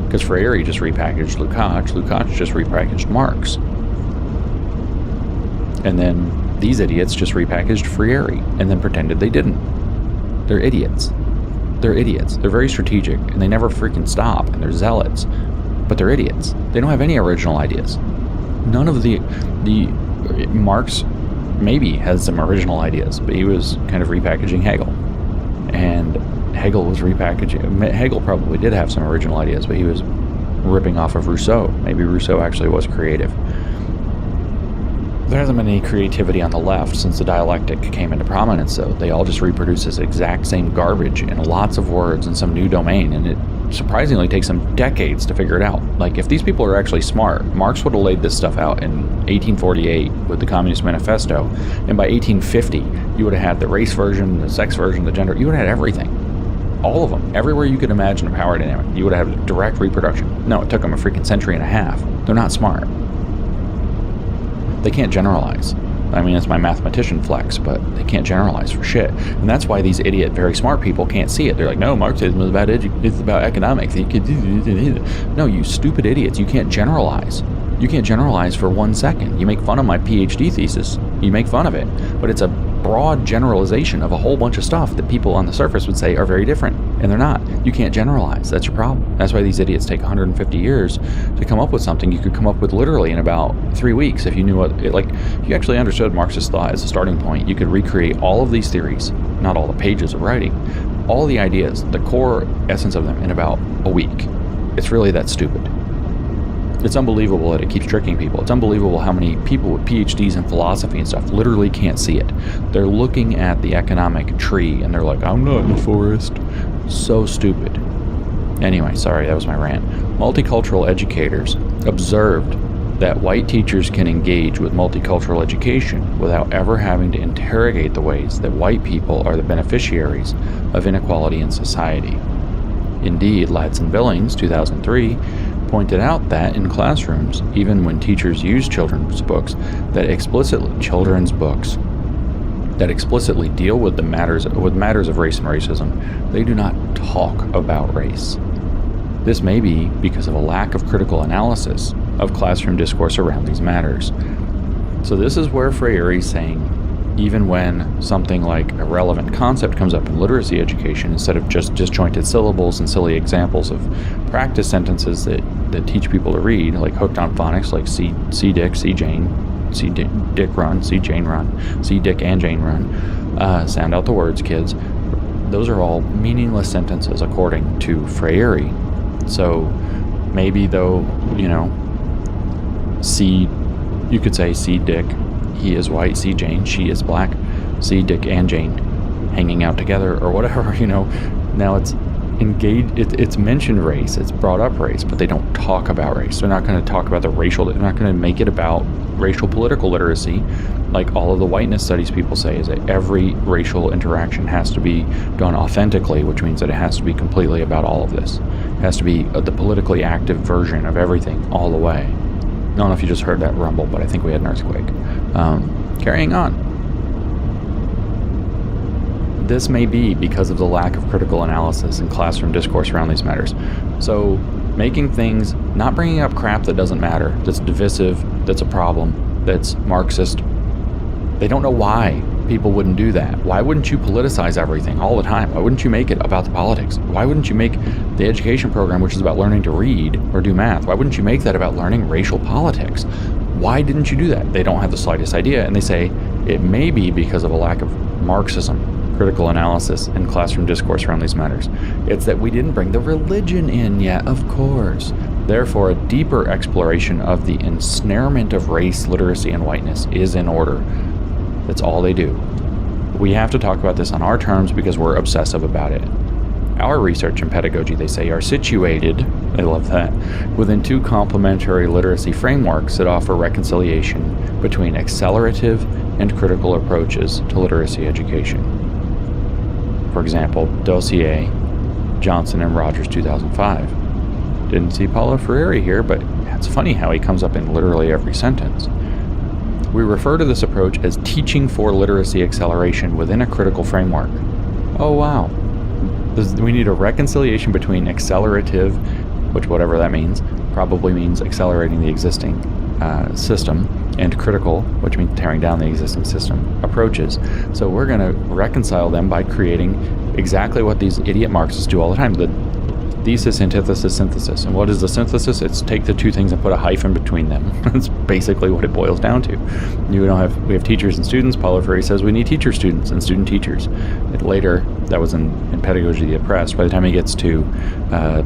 because Freire just repackaged Lukács just repackaged Marx. And then these idiots just repackaged Freire and then pretended they didn't. They're idiots. They're idiots. They're very strategic, and they never freaking stop, and they're zealots. But they're idiots. They don't have any original ideas. None of the Marx maybe has some original ideas, but he was kind of repackaging Hegel. And Hegel was repackaging. Hegel probably did have some original ideas, but he was ripping off of Rousseau. Maybe Rousseau actually was creative. There hasn't been any creativity on the left since the dialectic came into prominence, though. They all just reproduce this exact same garbage in lots of words in some new domain, and it surprisingly takes them decades to figure it out. Like, if these people are actually smart, Marx would have laid this stuff out in 1848 with the Communist Manifesto, and by 1850, you would have had the race version, the sex version, the gender, you would have had everything. All of them. Everywhere you could imagine a power dynamic, you would have direct reproduction. No, it took them a freaking century and a half. They're not smart. They can't generalize. I mean, it's my mathematician flex, but they can't generalize for shit. And that's why these idiot, very smart people can't see it. They're like, no, Marxism is about it's about economics. No, you stupid idiots, you can't generalize. You can't generalize for 1 second. You make fun of my PhD thesis. You make fun of it. But it's a broad generalization of a whole bunch of stuff that people on the surface would say are very different. And they're not. You can't generalize. That's your problem. That's why these idiots take 150 years to come up with something you could come up with literally in about 3 weeks if you knew what it, like, if you actually understood Marxist thought as a starting point. You could recreate all of these theories, not all the pages of writing, all the ideas, the core essence of them in about a week. It's really that stupid. It's unbelievable that it keeps tricking people. It's unbelievable how many people with PhDs in philosophy and stuff literally can't see it. They're looking at the economic tree and they're like, I'm not in the forest. So stupid. Anyway, sorry, that was my rant. Multicultural educators observed that white teachers can engage with multicultural education without ever having to interrogate the ways that white people are the beneficiaries of inequality in society. Indeed, Ladson Billings, 2003, pointed out that in classrooms, even when teachers use children's books that explicitly deal with the matters of race and racism, they do not talk about race. This may be because of a lack of critical analysis of classroom discourse around these matters. So this is where Freire is saying, even when something like a relevant concept comes up in literacy education, instead of just disjointed syllables and silly examples of practice sentences that teach people to read, like hooked on phonics, like see Dick, see Jane, see Dick run, see Jane run, see Dick and Jane run, sound out the words, kids. Those are all meaningless sentences according to Freire. So maybe though, you could say see Dick, he is white, see Jane, she is black, see Dick and Jane hanging out together or whatever, Now it's engaged, it's mentioned race, it's brought up race, but they don't talk about race. They're not going to talk about they're not going to make it about racial political literacy like all of the whiteness studies people say, is that every racial interaction has to be done authentically, which means that it has to be completely about all of this. It has to be the politically active version of everything all the way. I don't know if you just heard that rumble, but I think we had an earthquake. Carrying on. This may be because of the lack of critical analysis and classroom discourse around these matters. So making things, not bringing up crap that doesn't matter, that's divisive, that's a problem, that's Marxist. They don't know why people wouldn't do that. Why wouldn't you politicize everything all the time? Why wouldn't you make it about the politics? Why wouldn't you make the education program, which is about learning to read or do math, why wouldn't you make that about learning racial politics? Why didn't you do that? They don't have the slightest idea, and they say it may be because of a lack of Marxism, critical analysis, and classroom discourse around these matters. It's that we didn't bring the religion in yet, of course. Therefore, a deeper exploration of the ensnarement of race, literacy, and whiteness is in order. That's all they do. We have to talk about this on our terms because we're obsessive about it. Our research and pedagogy, they say, are situated, I love that, within two complementary literacy frameworks that offer reconciliation between accelerative and critical approaches to literacy education. For example, Dossier, Johnson, and Rogers, 2005. Didn't see Paulo Freire here, but it's funny how he comes up in literally every sentence. We refer to this approach as teaching for literacy acceleration within a critical framework. Oh wow. We need a reconciliation between accelerative, which whatever that means, probably means accelerating the existing system, and critical, which means tearing down the existing system, approaches. So we're going to reconcile them by creating exactly what these idiot Marxists do all the time, the thesis, antithesis, synthesis. And what is the synthesis? It's take the two things and put a hyphen between them. That's basically what it boils down to. We have teachers and students. Paulo Freire says we need teacher students and student teachers. Later, that was in Pedagogy of the Oppressed. By the time he gets to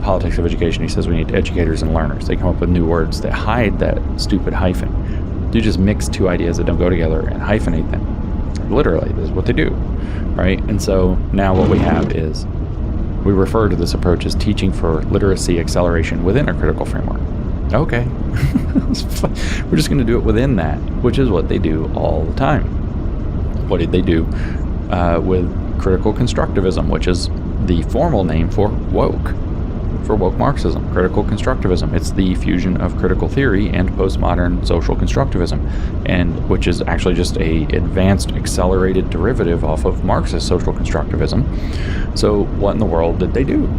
Politics of Education, he says we need educators and learners. They come up with new words that hide that stupid hyphen. You just mix two ideas that don't go together and hyphenate them. Literally, this is what they do, right? And so now what we have is we refer to this approach as teaching for literacy acceleration within a critical framework. Okay. We're just going to do it within that, which is what they do all the time. What did they do with critical constructivism, which is the formal name for woke Marxism, critical constructivism. It's the fusion of critical theory and postmodern social constructivism, and which is actually just a advanced accelerated derivative off of Marxist social constructivism. So what in the world did they do?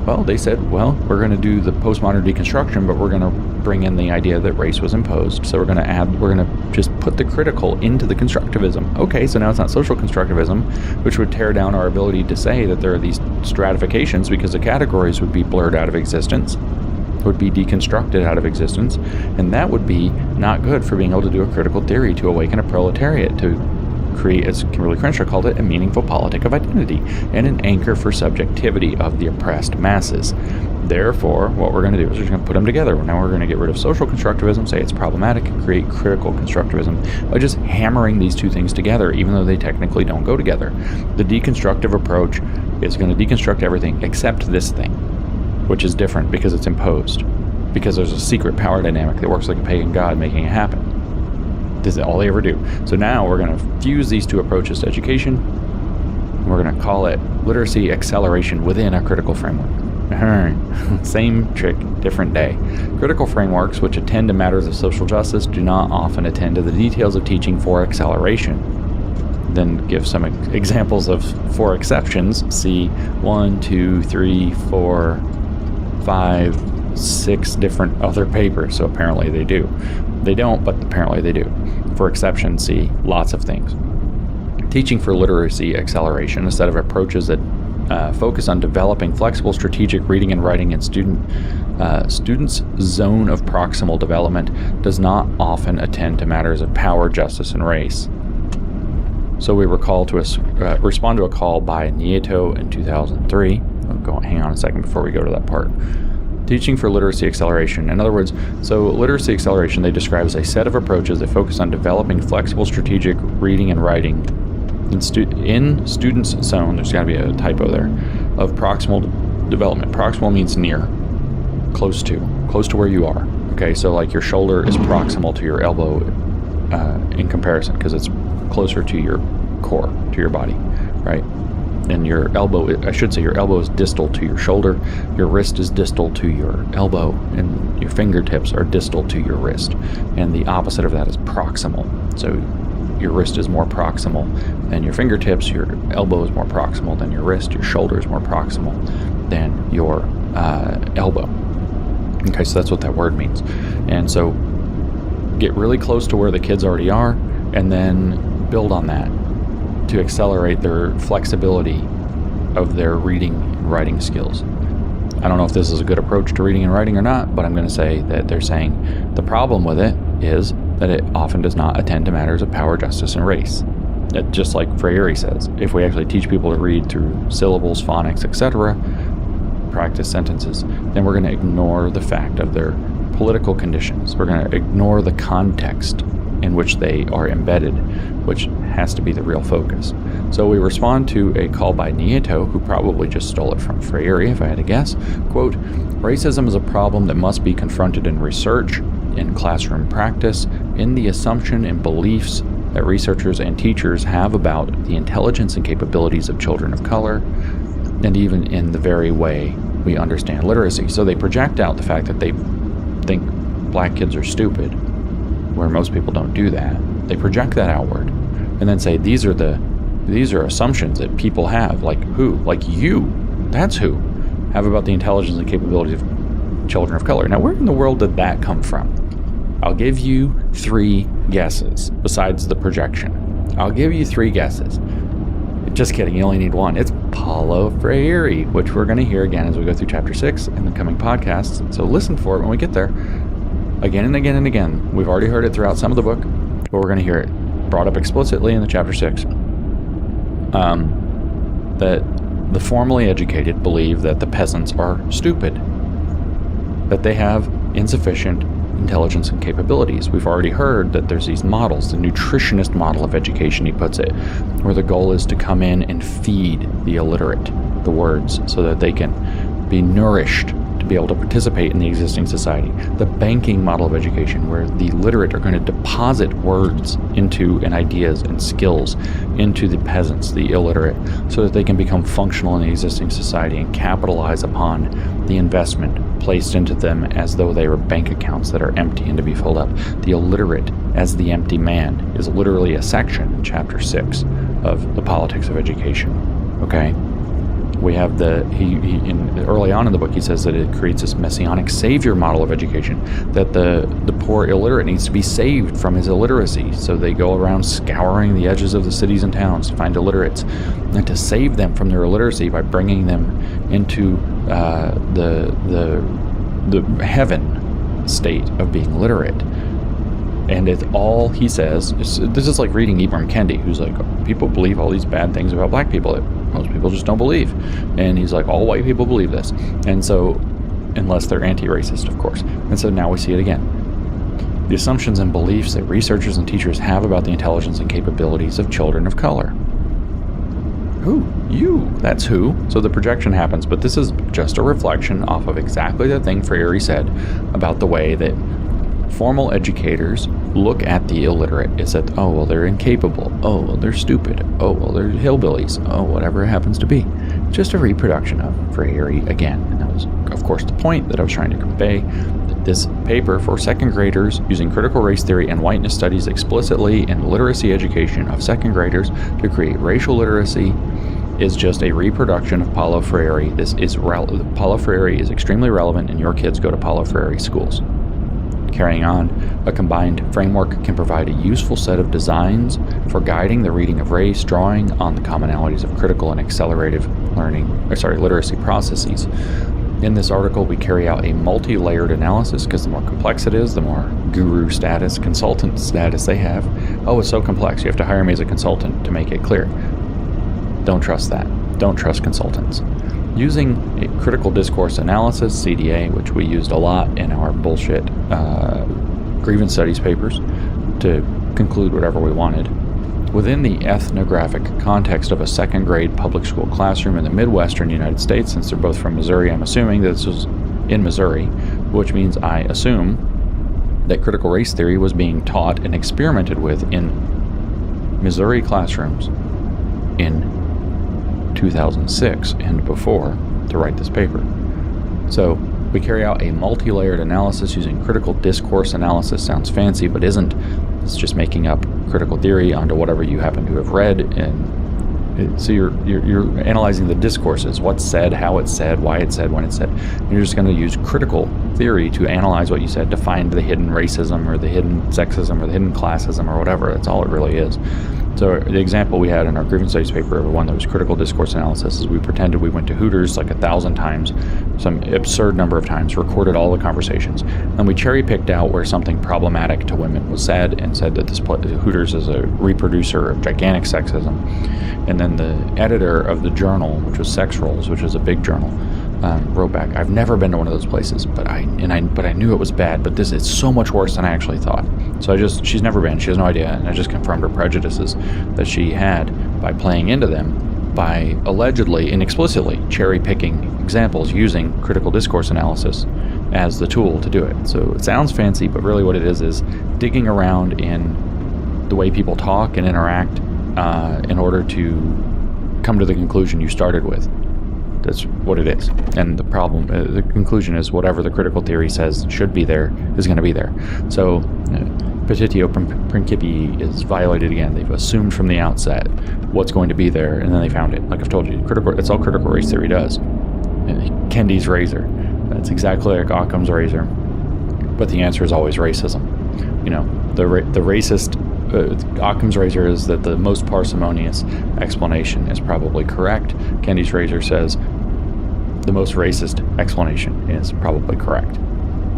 Well, they said, well, we're going to do the postmodern deconstruction, but we're going to bring in the idea that race was imposed. So we're going to just put the critical into the constructivism. Okay, so now it's not social constructivism, which would tear down our ability to say that there are these stratifications because the categories would be blurred out of existence, would be deconstructed out of existence, and that would be not good for being able to do a critical theory to awaken a proletariat, to create, as Kimberly Crenshaw called it, a meaningful politic of identity and an anchor for subjectivity of the oppressed masses. Therefore, what we're going to do is we're just going to put them together. Now we're going to get rid of social constructivism, say it's problematic, and create critical constructivism by just hammering these two things together, even though they technically don't go together. The deconstructive approach is going to deconstruct everything except this thing, which is different because it's imposed, because there's a secret power dynamic that works like a pagan god making it happen. This is all they ever do. So now we're going to fuse these two approaches to education, and we're going to call it literacy acceleration within a critical framework. Same trick, different day. Critical frameworks, which attend to matters of social justice, do not often attend to the details of teaching for acceleration. Then give some examples of for exceptions. See 1, 2, 3, 4, 5, 6 different other papers. So apparently they do. They don't, but apparently they do. For exceptions, see lots of things. Teaching for literacy acceleration, a set of approaches that focus on developing flexible strategic reading and writing in students' zone of proximal development, does not often attend to matters of power, justice, and race. So we respond to a call by Nieto in 2003. Hang on a second before we go to that part. Teaching for literacy acceleration. In other words, so literacy acceleration they describe as a set of approaches that focus on developing flexible strategic reading and writing in students' zone, there's got to be a typo there, of proximal development. Proximal means near, close to where you are. Okay, so like your shoulder is proximal to your elbow in comparison because it's closer to your core, to your body, right? And your elbow is distal to your shoulder, your wrist is distal to your elbow, and your fingertips are distal to your wrist. And the opposite of that is proximal. So your wrist is more proximal than your fingertips, your elbow is more proximal than your wrist, your shoulder is more proximal than your elbow. Okay, so that's what that word means. And so get really close to where the kids already are, and then build on that to accelerate their flexibility of their reading and writing skills. I don't know if this is a good approach to reading and writing or not, but I'm going to say that they're saying the problem with it is that it often does not attend to matters of power, justice, and race. Just like Freire says, if we actually teach people to read through syllables, phonics, etc., practice sentences, then we're going to ignore the fact of their political conditions. We're going to ignore the context in which they are embedded, which has to be the real focus. So we respond to a call by Nieto, who probably just stole it from Freire, if I had to guess. Quote, racism is a problem that must be confronted in research, in classroom practice, in the assumption and beliefs that researchers and teachers have about the intelligence and capabilities of children of color, and even in the very way we understand literacy. So they project out the fact that they think black kids are stupid, where most people don't do that. They project that outward and then say these are assumptions that people have, like who? Like you, that's who, have about the intelligence and capabilities of children of color. Now, where in the world did that come from? I'll give you 3 guesses besides the projection. I'll give you 3 guesses. Just kidding, you only need 1. It's Paulo Freire, which we're going to hear again as we go through chapter 6 in the coming podcasts. So listen for it when we get there. Again and again and again. We've already heard it throughout some of the book, but we're going to hear it brought up explicitly in the chapter 6. That the formally educated believe that the peasants are stupid, that they have insufficient intelligence and capabilities. We've already heard that there's these models, the nutritionist model of education, he puts it, where the goal is to come in and feed the illiterate the words so that they can be nourished to be able to participate in the existing society. The banking model of education, where the literate are going to deposit words into and ideas and skills into the peasants, the illiterate, so that they can become functional in the existing society and capitalize upon the investment placed into them as though they were bank accounts that are empty and to be filled up. The illiterate as the empty man is literally a section in chapter 6 of the politics of education. Okay? We have early on in the book, he says that it creates this messianic savior model of education, that the poor illiterate needs to be saved from his illiteracy. So they go around scouring the edges of the cities and towns to find illiterates, and to save them from their illiteracy by bringing them into the heaven state of being literate. And it's all, he says, this is like reading Ibram Kendi, who's like, people believe all these bad things about black people that most people just don't believe. And he's like, all white people believe this. And so, unless they're anti-racist, of course. And so now we see it again. The assumptions and beliefs that researchers and teachers have about the intelligence and capabilities of children of color. Who? You. That's who. So the projection happens, but this is just a reflection off of exactly the thing Freire said about the way that formal educators look at the illiterate. Is that, oh, well, they're incapable. Oh, well, they're stupid. Oh, well, they're hillbillies. Oh, whatever it happens to be. Just a reproduction of Freire again. And that was, of course, the point that I was trying to convey. That this paper for second graders using critical race theory and whiteness studies explicitly in literacy education of second graders to create racial literacy is just a reproduction of Paulo Freire. Paulo Freire is extremely relevant, and your kids go to Paulo Freire schools. Carrying on, a combined framework can provide a useful set of designs for guiding the reading of race, drawing on the commonalities of critical and accelerative literacy processes. In this article, we carry out a multi-layered analysis, because the more complex it is, the more guru status, consultant status they have. Oh, it's so complex, you have to hire me as a consultant to make it clear. Don't trust that. Don't trust consultants. Using a critical discourse analysis, CDA, which we used a lot in our bullshit grievance studies papers to conclude whatever we wanted, within the ethnographic context of a second grade public school classroom in the Midwestern United States, since they're both from Missouri, I'm assuming that this was in Missouri, which means I assume that critical race theory was being taught and experimented with in Missouri classrooms in 2006 and before to write this paper. So we carry out a multi-layered analysis using critical discourse analysis. Sounds fancy, but isn't. It's just making up critical theory onto whatever you happen to have read, and so you're analyzing the discourses, what's said, how it's said, why it's said, when it's said. And you're just going to use critical theory to analyze what you said, to find the hidden racism or the hidden sexism or the hidden classism or whatever. That's all it really is. So the example we had in our grievance studies paper, one that was critical discourse analysis, is we pretended we went to Hooters like 1,000 times, some absurd number of times, recorded all the conversations, and we cherry picked out where something problematic to women was said, and said that this Hooters is a reproducer of gigantic sexism. And then the editor of the journal, which was Sex Rolls, which was a big journal, wrote back, I've never been to one of those places, but I knew it was bad, but this is so much worse than I actually thought. So she's never been, she has no idea, and I just confirmed her prejudices that she had by playing into them, by allegedly and explicitly cherry-picking examples using critical discourse analysis as the tool to do it. So it sounds fancy, but really what it is digging around in the way people talk and interact in order to come to the conclusion you started with. That's what it is. And the problem, the conclusion is whatever the critical theory says should be there is going to be there. So petitio principii is violated again. They've assumed from the outset what's going to be there, and then they found it. Like I've told you, that's all critical race theory does. Kendi's razor. That's exactly like Occam's razor. But the answer is always racism. You know, the racist Occam's razor is that the most parsimonious explanation is probably correct. Kendi's razor says the most racist explanation is probably correct.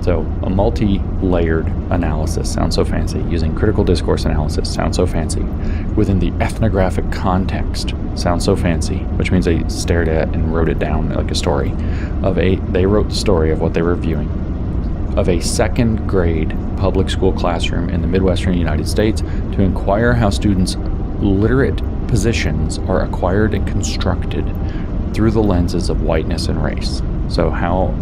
So a multi-layered analysis sounds so fancy. Using critical discourse analysis sounds so fancy. Within the ethnographic context sounds so fancy, which means they stared at and wrote it down like a story. They wrote the story of what they were viewing. of a second grade public school classroom in the Midwestern United States to inquire how students' literate positions are acquired and constructed through the lenses of whiteness and race. So how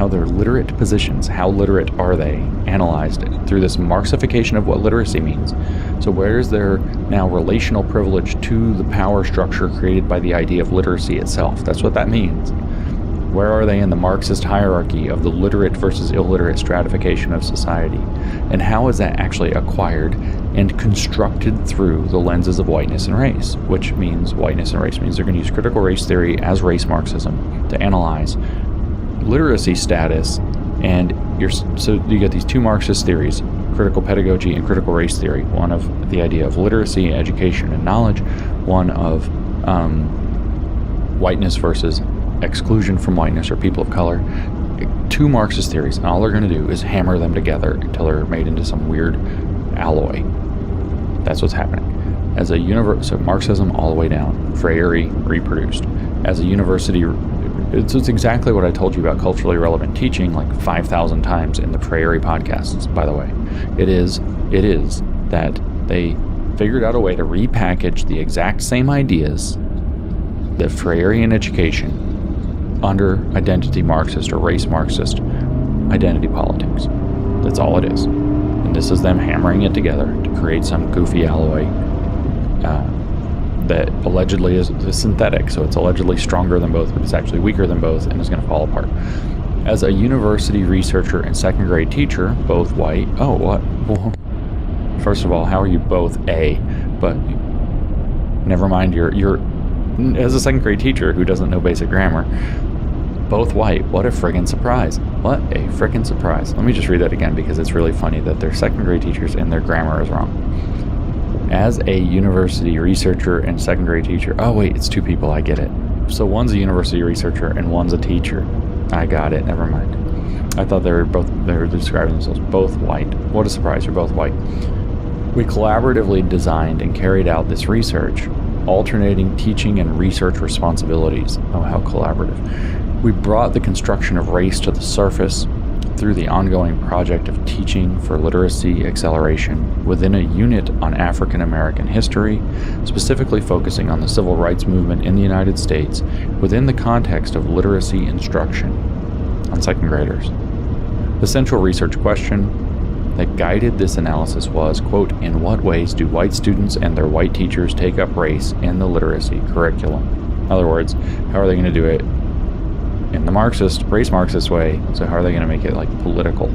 their literate positions, how literate are they, analyzed through this Marxification of what literacy means. So where is their now relational privilege to the power structure created by the idea of literacy itself? That's what that means. Where are they in the Marxist hierarchy of the literate versus illiterate stratification of society? And how is that actually acquired and constructed through the lenses of whiteness and race? Which means whiteness and race means they're going to use critical race theory as race Marxism to analyze literacy status. And so you get these two Marxist theories, critical pedagogy and critical race theory. One of the idea of literacy, education, and knowledge. One of whiteness versus exclusion from whiteness or people of color. Two Marxist theories, and all they're going to do is hammer them together until they're made into some weird alloy. That's what's happening. As a so Marxism all the way down, Freire reproduced. As a university, it's exactly what I told you about culturally relevant teaching like 5,000 times in the Freire podcasts, by the way. It is that they figured out a way to repackage the exact same ideas that Freirean education under identity Marxist or race Marxist identity politics. That's all it is. And this is them hammering it together to create some goofy alloy that allegedly is synthetic, so it's allegedly stronger than both, but it's actually weaker than both and is going to fall apart. As a university researcher and second grade teacher, both white. Oh, what? Well, first of all, how are you both A? But never mind, you're as a second grade teacher who doesn't know basic grammar, both white. What a friggin' surprise. What a frickin' surprise. Let me just read that again because it's really funny that they're second grade teachers and their grammar is wrong. As a university researcher and second grade teacher. Oh wait, it's two people, I get it. So one's a university researcher and one's a teacher. I got it, never mind. I thought they were describing themselves both white. What a surprise, you're both white. We collaboratively designed and carried out this research, alternating teaching and research responsibilities. Oh, how collaborative. We brought the construction of race to the surface through the ongoing project of teaching for literacy acceleration within a unit on African American history, specifically focusing on the civil rights movement in the United States within the context of literacy instruction on second graders. The central research question that guided this analysis was, quote, in what ways do white students and their white teachers take up race in the literacy curriculum? In other words, how are they going to do it in the Marxist, race Marxist way? So how are they going to make it like political,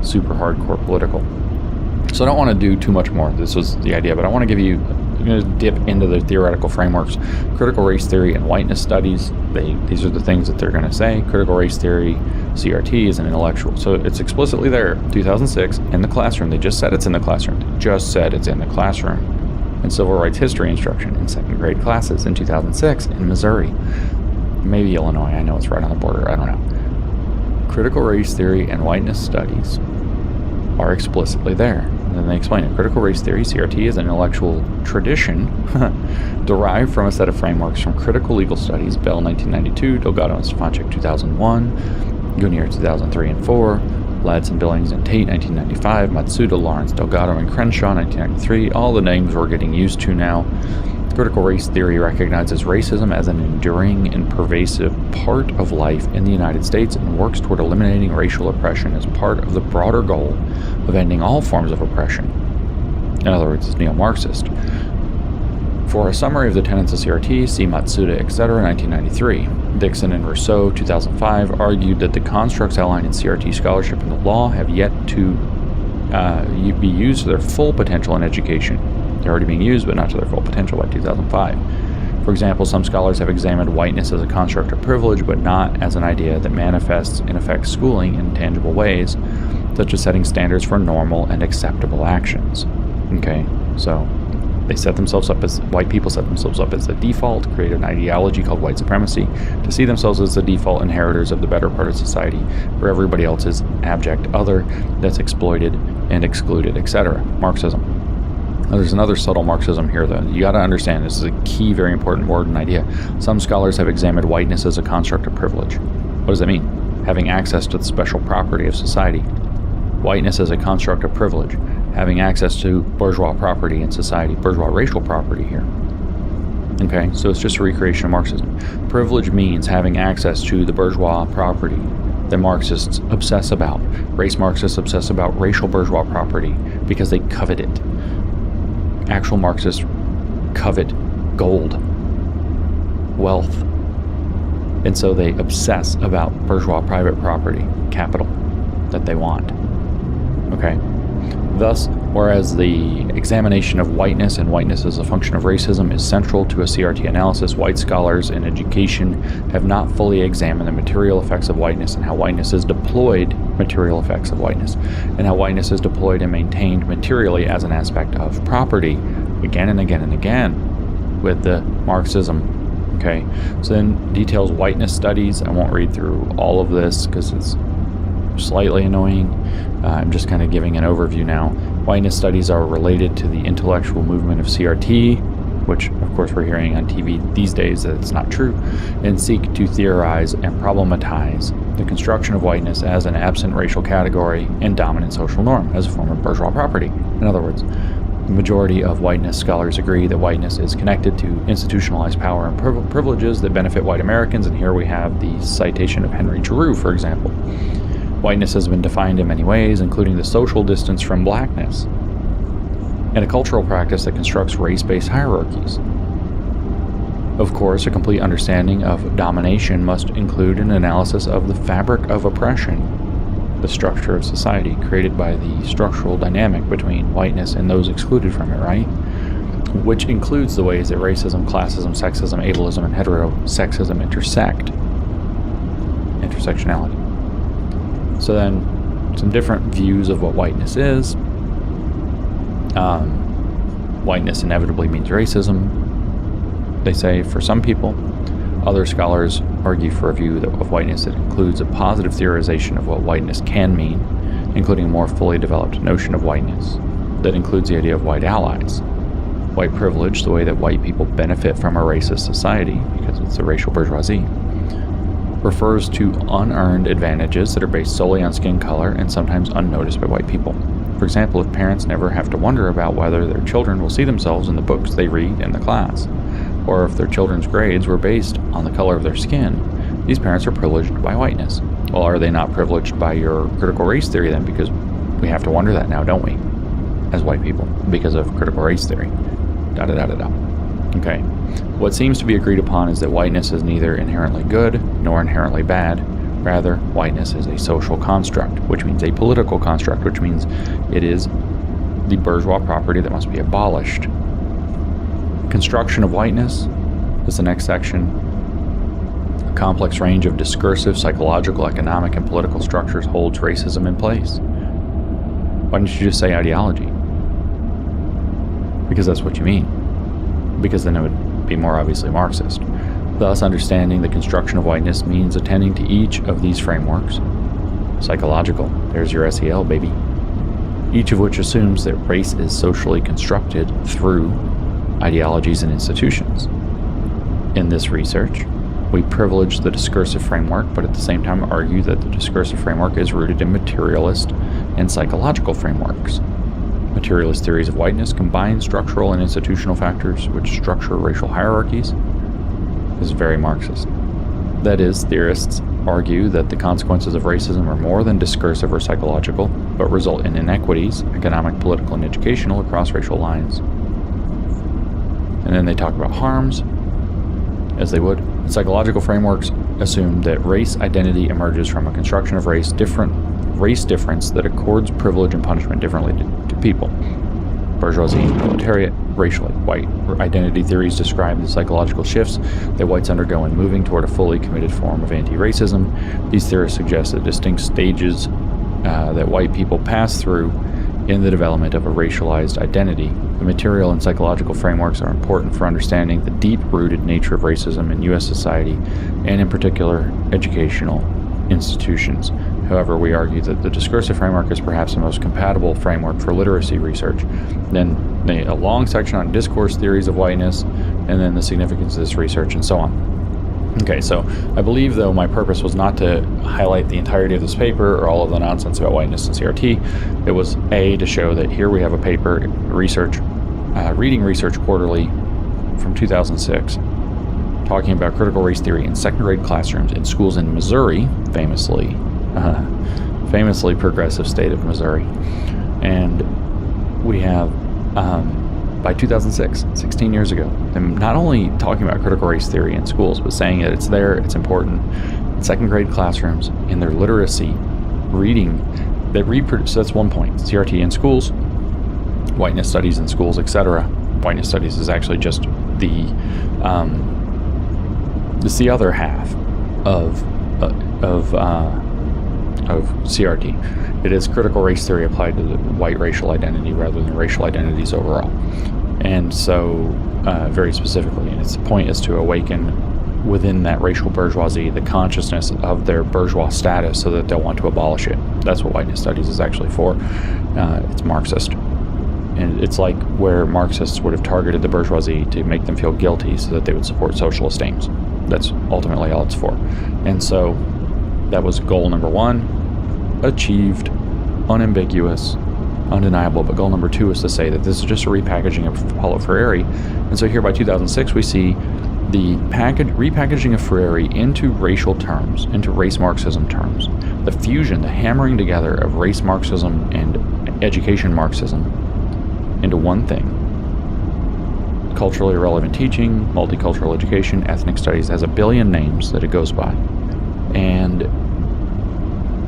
super hardcore political? So I don't want to do too much more. This was the idea, but I want to give you, I'm going to dip into the theoretical frameworks. Critical race theory and whiteness studies, these are the things that they're going to say. Critical race theory, CRT, is an intellectual. So it's explicitly there, 2006, in the classroom. They just said it's in the classroom. They just said it's in the classroom. And civil rights history instruction in second grade classes in 2006 in Missouri. Maybe Illinois, I know it's right on the border, I don't know. Critical race theory and whiteness studies are explicitly there. And then they explain it. Critical race theory, CRT, is an intellectual tradition derived from a set of frameworks from critical legal studies, Bell 1992, Delgado and Stefanczyk 2001, Gunier 2003 and 4, Ladson, Billings, and Tate 1995, Matsuda, Lawrence, Delgado, and Crenshaw 1993. All the names we're getting used to now. Critical race theory recognizes racism as an enduring and pervasive part of life in the United States and works toward eliminating racial oppression as part of the broader goal of ending all forms of oppression. In other words, it's neo-Marxist. For a summary of the tenets of CRT, see Matsuda, etc., 1993. Dixon and Rousseau, 2005, argued that the constructs outlined in CRT scholarship and the law have yet to be used to their full potential in education. They're already being used, but not to their full potential by 2005. For example, some scholars have examined whiteness as a construct of privilege, but not as an idea that manifests and affects schooling in tangible ways, such as setting standards for normal and acceptable actions. Okay, so they set themselves up as, white people set themselves up as the default, created an ideology called white supremacy, to see themselves as the default inheritors of the better part of society, where everybody else is abject other that's exploited and excluded, etc. Marxism. Now, there's another subtle Marxism here, though. You got to understand, this is a key, very important word and idea. Some scholars have examined whiteness as a construct of privilege. What does that mean? Having access to the special property of society. whiteness as a construct of privilege, having access to bourgeois property in society, bourgeois racial property here. Okay, so it's just a recreation of Marxism. Privilege means having access to the bourgeois property that Marxists obsess about. Race Marxists obsess about racial bourgeois property because they covet it. Actual Marxists covet gold, wealth, and so they obsess about bourgeois private property, capital, that they want. Okay? Thus, whereas the examination of whiteness and whiteness as a function of racism is central to a CRT analysis, white scholars in education have not fully examined the material effects of whiteness and how whiteness is deployed, material effects of whiteness, and how whiteness is deployed and maintained materially as an aspect of property, again and again and again, with the Marxism. Okay, so then details whiteness studies. I won't read through all of this because it's slightly annoying. I'm just kind of giving an overview now. Whiteness studies are related to the intellectual movement of CRT, which of course we're hearing on TV these days that it's not true, and seek to theorize and problematize the construction of whiteness as an absent racial category and dominant social norm as a form of bourgeois property. In other words, the majority of whiteness scholars agree that whiteness is connected to institutionalized power and privileges that benefit white Americans, and here we have the citation of Henry Giroux, for example. Whiteness has been defined in many ways, including the social distance from blackness, and a cultural practice that constructs race-based hierarchies. Of course, a complete understanding of domination must include an analysis of the fabric of oppression, the structure of society created by the structural dynamic between whiteness and those excluded from it, right? Which includes the ways that racism, classism, sexism, ableism, and heterosexism intersect. Intersectionality. So then, some different views of what whiteness is. Whiteness inevitably means racism, they say, for some people. Other scholars argue for a view of whiteness that includes a positive theorization of what whiteness can mean, including a more fully developed notion of whiteness that includes the idea of white allies. White privilege, the way that white people benefit from a racist society, because it's the racial bourgeoisie, refers to unearned advantages that are based solely on skin color and sometimes unnoticed by white people. For example, if parents never have to wonder about whether their children will see themselves in the books they read in the class, or if their children's grades were based on the color of their skin, these parents are privileged by whiteness. Well, are they not privileged by your critical race theory then? Because we have to wonder that now, don't we? As white people, because of critical race theory. Da-da-da-da-da. Okay. What seems to be agreed upon is that whiteness is neither inherently good nor inherently bad. Rather, whiteness is a social construct, which means a political construct, which means it is the bourgeois property that must be abolished. Construction of whiteness is the next section. A complex range of discursive, psychological, economic, and political structures holds racism in place. Why didn't you just say ideology? Because that's what you mean. Because then it would be more obviously Marxist. Thus, understanding the construction of whiteness means attending to each of these frameworks. Psychological, there's your SEL, baby. Each of which assumes that race is socially constructed through ideologies and institutions. In this research, we privilege the discursive framework, but at the same time argue that the discursive framework is rooted in materialist and psychological frameworks. Materialist theories of whiteness combine structural and institutional factors which structure racial hierarchies. This is very Marxist. That is, theorists argue that the consequences of racism are more than discursive or psychological, but result in inequities, economic, political, and educational, across racial lines. And then they talk about harms, as they would. Psychological frameworks assume that race identity emerges from a construction of race difference that accords privilege and punishment differently to people. Bourgeoisie, proletariat, racially. White identity theories describe the psychological shifts that whites undergo in moving toward a fully committed form of anti-racism. These theories suggest that distinct stages that white people pass through in the development of a racialized identity. The material and psychological frameworks are important for understanding the deep-rooted nature of racism in U.S. society, and in particular, educational institutions. However, we argue that the discursive framework is perhaps the most compatible framework for literacy research. Then a long section on discourse theories of whiteness, and then the significance of this research, and so on. Okay, so I believe, though, my purpose was not to highlight the entirety of this paper or all of the nonsense about whiteness and CRT. It was, A, to show that here we have a paper, Reading Research Quarterly from 2006, talking about critical race theory in second grade classrooms in schools in Missouri, famously progressive state of Missouri. And we have, by 2006, 16 years ago, them not only talking about critical race theory in schools, but saying that it's there, it's important. Second grade classrooms, in their literacy, reading, they reproduce. So that's one point. CRT in schools, whiteness studies in schools, etc. Whiteness studies is actually just it's the other half of CRT. It is critical race theory applied to the white racial identity rather than racial identities overall. And so, very specifically, and its point is to awaken within that racial bourgeoisie the consciousness of their bourgeois status so that they'll want to abolish it. That's what whiteness studies is actually for. It's Marxist. And it's like where Marxists would have targeted the bourgeoisie to make them feel guilty so that they would support socialist aims. That's ultimately all it's for. And so that was goal number one, achieved, unambiguous, undeniable. But goal number two is to say that this is just a repackaging of Paulo Freire. And so here by 2006, we see the repackaging of Freire into racial terms, into race Marxism terms, the fusion, the hammering together of race Marxism and education Marxism into one thing. Culturally relevant teaching, multicultural education, ethnic studies, has a billion names that it goes by. And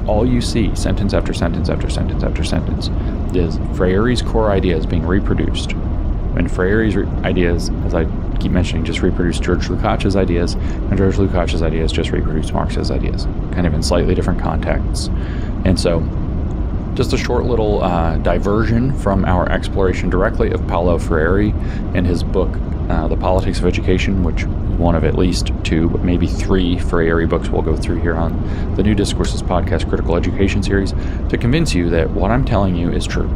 all you see, sentence after sentence after sentence after sentence, is Freire's core ideas being reproduced. And Freire's ideas, as I keep mentioning, just reproduce George Lukács's ideas, and George Lukács's ideas just reproduce Marx's ideas, kind of in slightly different contexts. And so, just a short little diversion from our exploration directly of Paulo Freire and his book, The Politics of Education, which is one of at least two, but maybe three Freire books we'll go through here on the New Discourses Podcast Critical Education Series, to convince you that what I'm telling you is true.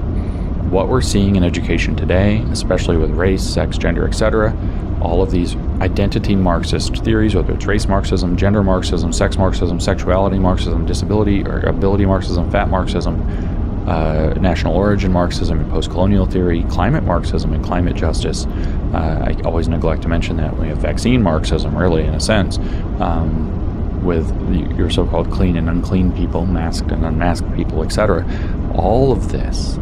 What we're seeing in education today, especially with race, sex, gender, etc., all of these identity Marxist theories, whether it's race Marxism, gender Marxism, sex Marxism, sexuality Marxism, disability or ability Marxism, fat Marxism, national origin Marxism and post-colonial theory, climate Marxism and climate justice. I always neglect to mention that we have vaccine Marxism, really, in a sense, with your so-called clean and unclean people, masked and unmasked people, etc. All of this,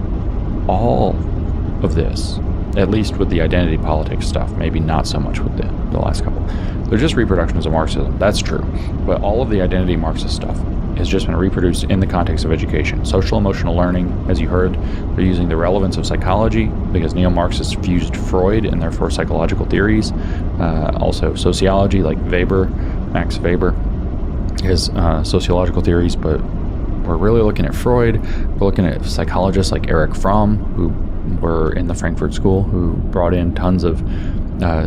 at least with the identity politics stuff, maybe not so much with the last couple, they're just reproductions of Marxism. That's true. But all of the identity Marxist stuff has just been reproduced in the context of education. Social emotional learning, as you heard, they're using the relevance of psychology because neo-Marxists fused Freud and therefore psychological theories. Also sociology, like Max Weber, his sociological theories, but we're really looking at Freud. We're looking at psychologists like Erich Fromm, who were in the Frankfurt School, who brought in tons of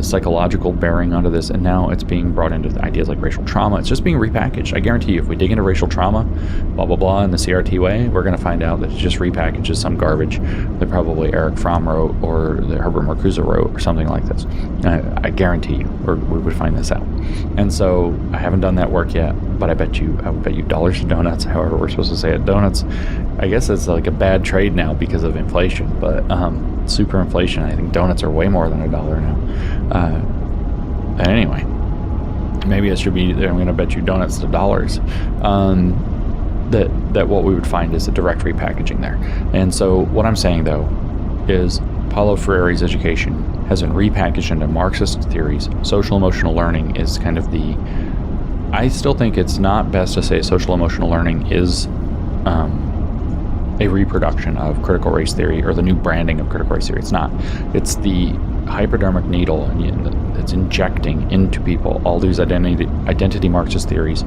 psychological bearing onto this, and now it's being brought into ideas like racial trauma. It's just being repackaged. I guarantee you, if we dig into racial trauma, blah, blah, blah, in the CRT way, we're going to find out that it just repackages some garbage that probably Erich Fromm wrote or that Herbert Marcuse wrote or something like this. I guarantee you, or we would find this out. And so I haven't done that work yet, but I would bet you dollars to donuts, however we're supposed to say it. Donuts, I guess it's like a bad trade now because of inflation, but super inflation, I think donuts are way more than $1 now. Anyway, maybe it should be, I'm going to bet you donuts to dollars, that what we would find is a direct repackaging there. And so what I'm saying, though, is Paulo Freire's education has been repackaged into Marxist theories. Social emotional learning is kind of I still think it's not best to say social emotional learning is a reproduction of critical race theory or the new branding of critical race theory. It's not. It's the hypodermic needle that's injecting into people all these identity Marxist theories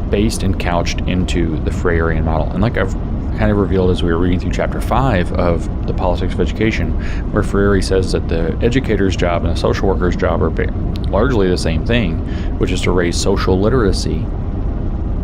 based and couched into the Freirean model. And like I've kind of revealed as we were reading through chapter 5 of The Politics of Education, where Freire says that the educator's job and the social worker's job are largely the same thing, which is to raise social literacy,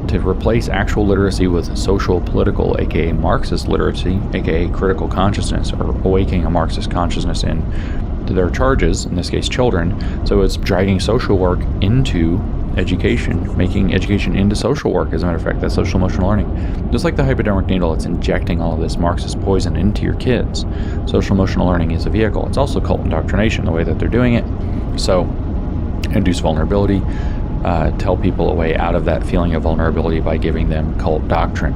to replace actual literacy with social political, aka Marxist literacy, aka critical consciousness, or awakening a Marxist consciousness to their charges, in this case children. So it's dragging social work into education, making education into social work, as a matter of fact. That's social emotional learning. Just like the hypodermic needle, it's injecting all of this Marxist poison into your kids. Social emotional learning is a vehicle. It's also cult indoctrination, the way that they're doing it. So, induce vulnerability, tell people a way out of that feeling of vulnerability by giving them cult doctrine.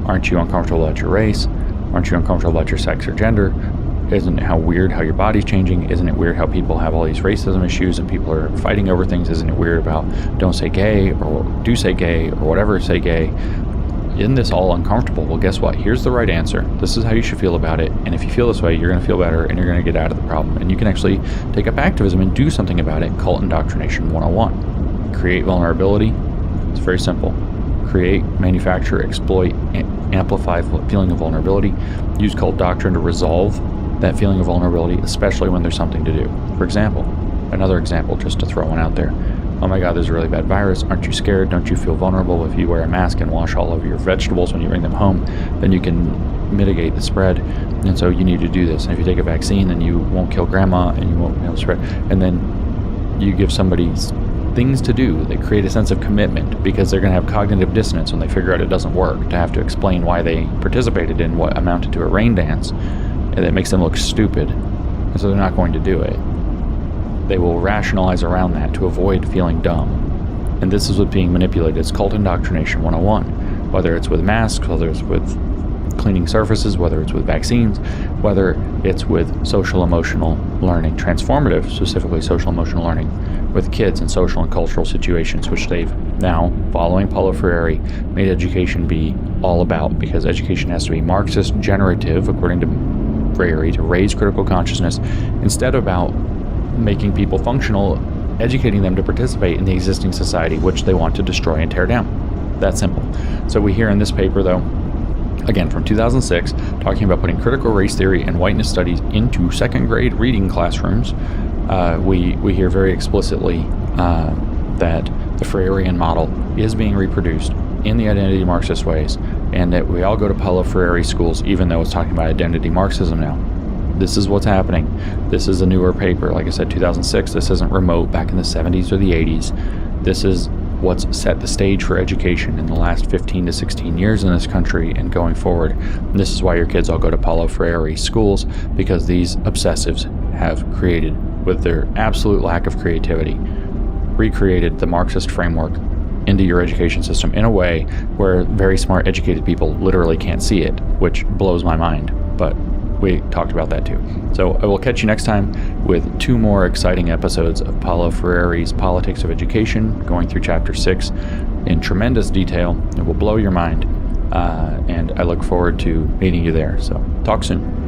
Aren't you uncomfortable about your race? Aren't you uncomfortable about your sex or gender? Isn't it how weird how your body's changing? Isn't it weird how people have all these racism issues and people are fighting over things? Isn't it weird about don't say gay or do say gay or whatever, say gay? Isn't this all uncomfortable? Well, guess what? Here's the right answer. This is how you should feel about it. And if you feel this way, you're going to feel better and you're going to get out of the problem. And you can actually take up activism and do something about it. Cult Indoctrination 101. Create vulnerability. It's very simple. Create, manufacture, exploit, amplify the feeling of vulnerability. Use cult doctrine to resolve that feeling of vulnerability, especially when there's something to do. For example, another example, just to throw one out there. Oh my God, there's a really bad virus. Aren't you scared? Don't you feel vulnerable? If you wear a mask and wash all of your vegetables when you bring them home, then you can mitigate the spread. And so you need to do this. And if you take a vaccine, then you won't kill grandma and you won't spread. And then you give somebody things to do that create a sense of commitment, because they're going to have cognitive dissonance when they figure out it doesn't work, to have to explain why they participated in what amounted to a rain dance, and it makes them look stupid. And so they're not going to do it. They will rationalize around that to avoid feeling dumb. And this is what's being manipulated. It's cult indoctrination 101. Whether it's with masks, whether it's with cleaning surfaces, whether it's with vaccines, whether it's with social emotional learning, transformative, specifically social emotional learning with kids in social and cultural situations, which they've now, following Paulo Freire, made education be all about, because education has to be Marxist generative, according to Freire, to raise critical consciousness, instead of about making people functional, educating them to participate in the existing society, which they want to destroy and tear down. That simple. So we hear in this paper, though, again from 2006, talking about putting critical race theory and whiteness studies into second grade reading classrooms. We hear very explicitly that the Freirean model is being reproduced in the identity Marxist ways, and that we all go to Paulo Freire schools, even though it's talking about identity Marxism now. This is what's happening. This is a newer paper. Like I said, 2006. This isn't remote back in the 70s or the 80s. This is what's set the stage for education in the last 15 to 16 years in this country and going forward. And this is why your kids all go to Paulo Freire schools, because these obsessives have created, with their absolute lack of creativity, recreated the Marxist framework into your education system in a way where very smart, educated people literally can't see it, which blows my mind. But we talked about that too. So I will catch you next time with 2 more exciting episodes of Paulo Freire's Politics of Education, going through chapter 6 in tremendous detail. It will blow your mind. And I look forward to meeting you there. So talk soon.